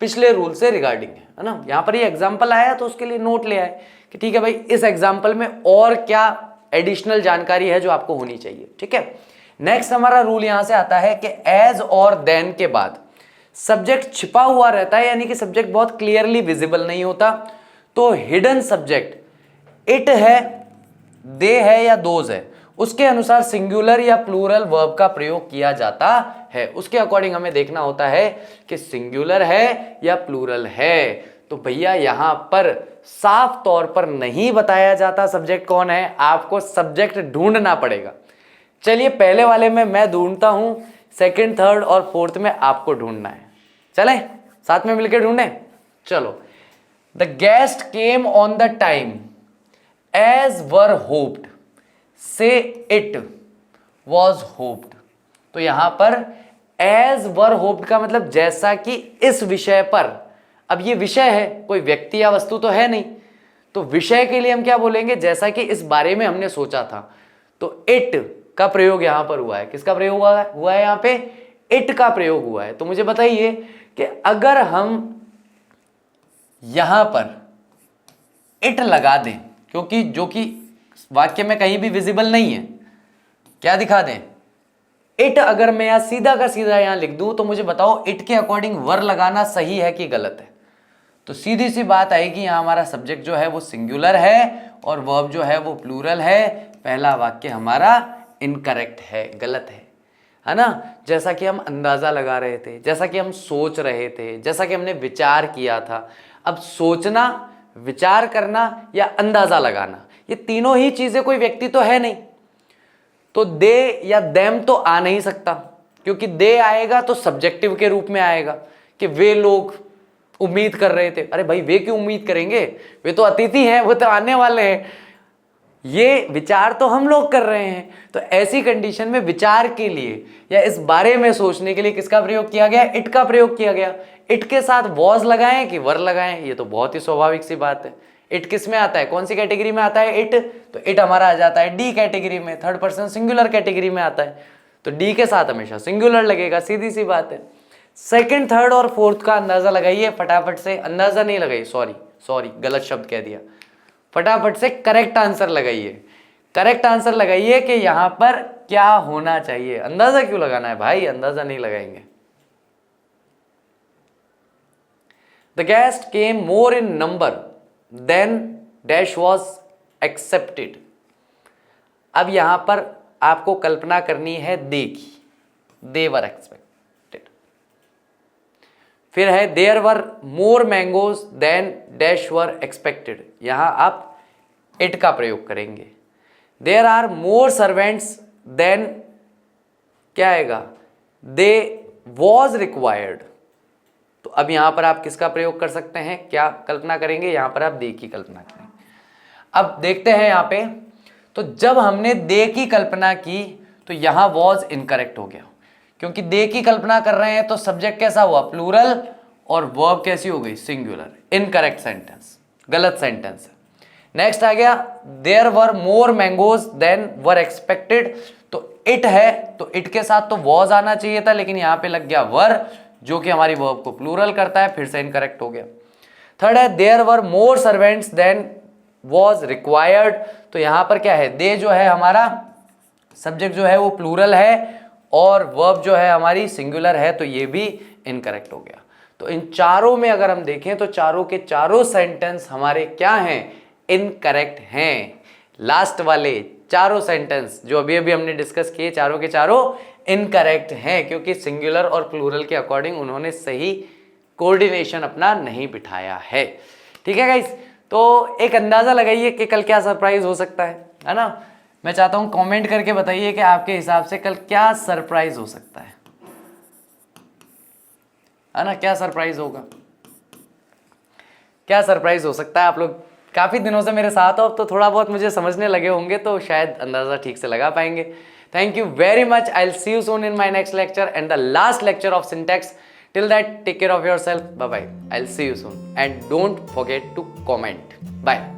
पिछले रूल से रिगार्डिंग है ना। यहाँ पर ये एग्जाम्पल आया तो उसके लिए नोट ले आए कि ठीक है भाई इस एग्जाम्पल में और क्या एडिशनल जानकारी है जो आपको होनी चाहिए। ठीक है, नेक्स्ट हमारा रूल यहां से आता है कि एज और देन के बाद सब्जेक्ट छिपा हुआ रहता है, यानी कि सब्जेक्ट बहुत क्लियरली विजिबल नहीं होता। तो हिडन सब्जेक्ट इट है, दे है या दोज है, उसके अनुसार सिंगुलर या प्लूरल वर्ब का प्रयोग किया जाता है। उसके अकॉर्डिंग हमें देखना होता है कि सिंगुलर है या प्लूरल है। तो भैया यहां पर साफ तौर पर नहीं बताया जाता सब्जेक्ट कौन है, आपको सब्जेक्ट ढूंढना पड़ेगा। चलिए पहले वाले में मैं ढूंढता हूं, सेकंड, थर्ड और फोर्थ में आपको ढूंढना है। चलें साथ में मिलकर ढूंढें। चलो, the guest came on the time as were hoped, से इट वॉज होप्ड। तो यहां पर एज वर होप्ड का मतलब जैसा कि इस विषय पर। अब ये विषय है, कोई व्यक्ति या वस्तु तो है नहीं, तो विषय के लिए हम क्या बोलेंगे, जैसा कि इस बारे में हमने सोचा था। तो इट का प्रयोग यहां पर हुआ है। किसका प्रयोग हुआ है यहां पे, इट का प्रयोग हुआ है। तो मुझे बताइए कि अगर हम यहां पर इट लगा दें, क्योंकि जो कि वाक्य में कहीं भी विजिबल नहीं है, क्या दिखा दें, इट, अगर मैं यहां सीधा का सीधा यहां लिख दूं तो मुझे बताओ इट के अकॉर्डिंग वर लगाना सही है कि गलत है। तो सीधी सी बात आएगी, यहां हमारा सब्जेक्ट जो है वो सिंगुलर है और वर्ब जो है वो प्लूरल है। पहला वाक्य हमारा इनकरेक्ट है, गलत है ना। जैसा कि हम अंदाजा लगा रहे थे, जैसा कि हम सोच रहे थे, जैसा कि हमने विचार किया था। अब सोचना, विचार करना या अंदाजा लगाना, ये तीनों ही चीजें कोई व्यक्ति तो है नहीं, तो दे या देम तो आ नहीं सकता, क्योंकि दे आएगा तो सब्जेक्टिव के रूप में आएगा कि वे लोग उम्मीद कर रहे थे। अरे भाई वे क्यों उम्मीद करेंगे, वे तो अतिथि हैं, वो तो आने वाले हैं। ये विचार तो हम लोग कर रहे हैं। तो ऐसी कंडीशन में विचार के लिए या इस बारे में सोचने के लिए किसका प्रयोग किया गया, इट का प्रयोग किया गया। इट के साथ वॉज लगाएं कि वर लगाएं, ये तो बहुत ही स्वाभाविक सी बात है। इट किस में आता है, कौन सी कैटेगरी में आता है इट, तो इट हमारा आ जाता है डी कैटेगरी में, थर्ड पर्सन सिंगुलर कैटेगरी में आता है। तो डी के साथ हमेशा सिंगुलर लगेगा, सीधी सी बात है। सेकंड, थर्ड और फोर्थ का अंदाजा लगाइए फटाफट से। अंदाजा नहीं लगाइए, सॉरी गलत शब्द कह दिया। फटाफट से करेक्ट आंसर लगाइए। करेक्ट आंसर लगाइए कि यहां पर क्या होना चाहिए। अंदाजा क्यों लगाना है भाई, अंदाजा नहीं लगाएंगे। The guest came more in number than dash was expected. अब यहां पर आपको कल्पना करनी है दे की, दे वर एक्सपेक्टेड। फिर है there were more mangoes than dash were expected, यहां आप इट का प्रयोग करेंगे। There are more servants than, क्या आएगा, दे वॉज रिक्वायर्ड। तो अब यहां पर आप किसका प्रयोग कर सकते हैं, क्या कल्पना करेंगे, यहां पर आप दे की कल्पना करेंगे। अब देखते हैं यहां पे, तो जब हमने दे की कल्पना की तो यहां वॉज इनकरेक्ट हो गया, क्योंकि दे की कल्पना कर रहे हैं तो सब्जेक्ट कैसा हुआ, प्लूरल, और वर्ब कैसी हो गई, सिंगुलर। इनकरेक्ट सेंटेंस, गलत सेंटेंस है। नेक्स्ट आ गया there were more mangoes than were expected. तो इट है तो इट के साथ तो वॉज आना चाहिए था, लेकिन यहां पे लग गया वर, जो कि हमारी वर्ब को प्लूरल करता है, फिर से इनकरेक्ट हो गया। थर्ड है there were more servants than was required. तो यहां पर क्या है, दे जो है हमारा सब्जेक्ट जो है वो प्लूरल है और वर्ब जो है हमारी सिंगुलर है, तो ये भी इनकरेक्ट हो गया। तो इन चारों में अगर हम देखें तो चारों के चारों सेंटेंस हमारे क्या हैं, इनकरेक्ट हैं। लास्ट वाले चारों सेंटेंस जो अभी अभी हमने डिस्कस किए, चारों के चारों इनकरेक्ट हैं, क्योंकि सिंगुलर और प्लूरल के अकॉर्डिंग उन्होंने सही कोऑर्डिनेशन अपना नहीं बिठाया है। ठीक है गाइस, तो एक अंदाजा लगाइए कि कल क्या सरप्राइज हो सकता है ना। मैं चाहता हूं कमेंट करके बताइए कि आपके हिसाब से कल क्या सरप्राइज हो सकता है ना। क्या सरप्राइज होगा, क्या सरप्राइज हो सकता है। आप लोग काफी दिनों से मेरे साथ हो, अब तो थोड़ा बहुत मुझे समझने लगे होंगे, तो शायद अंदाजा ठीक से लगा पाएंगे। Thank you very much. I will see you soon in my next lecture and the last lecture of syntax. Till that take care of yourself, bye bye, I will see you soon and don't forget to comment. Bye.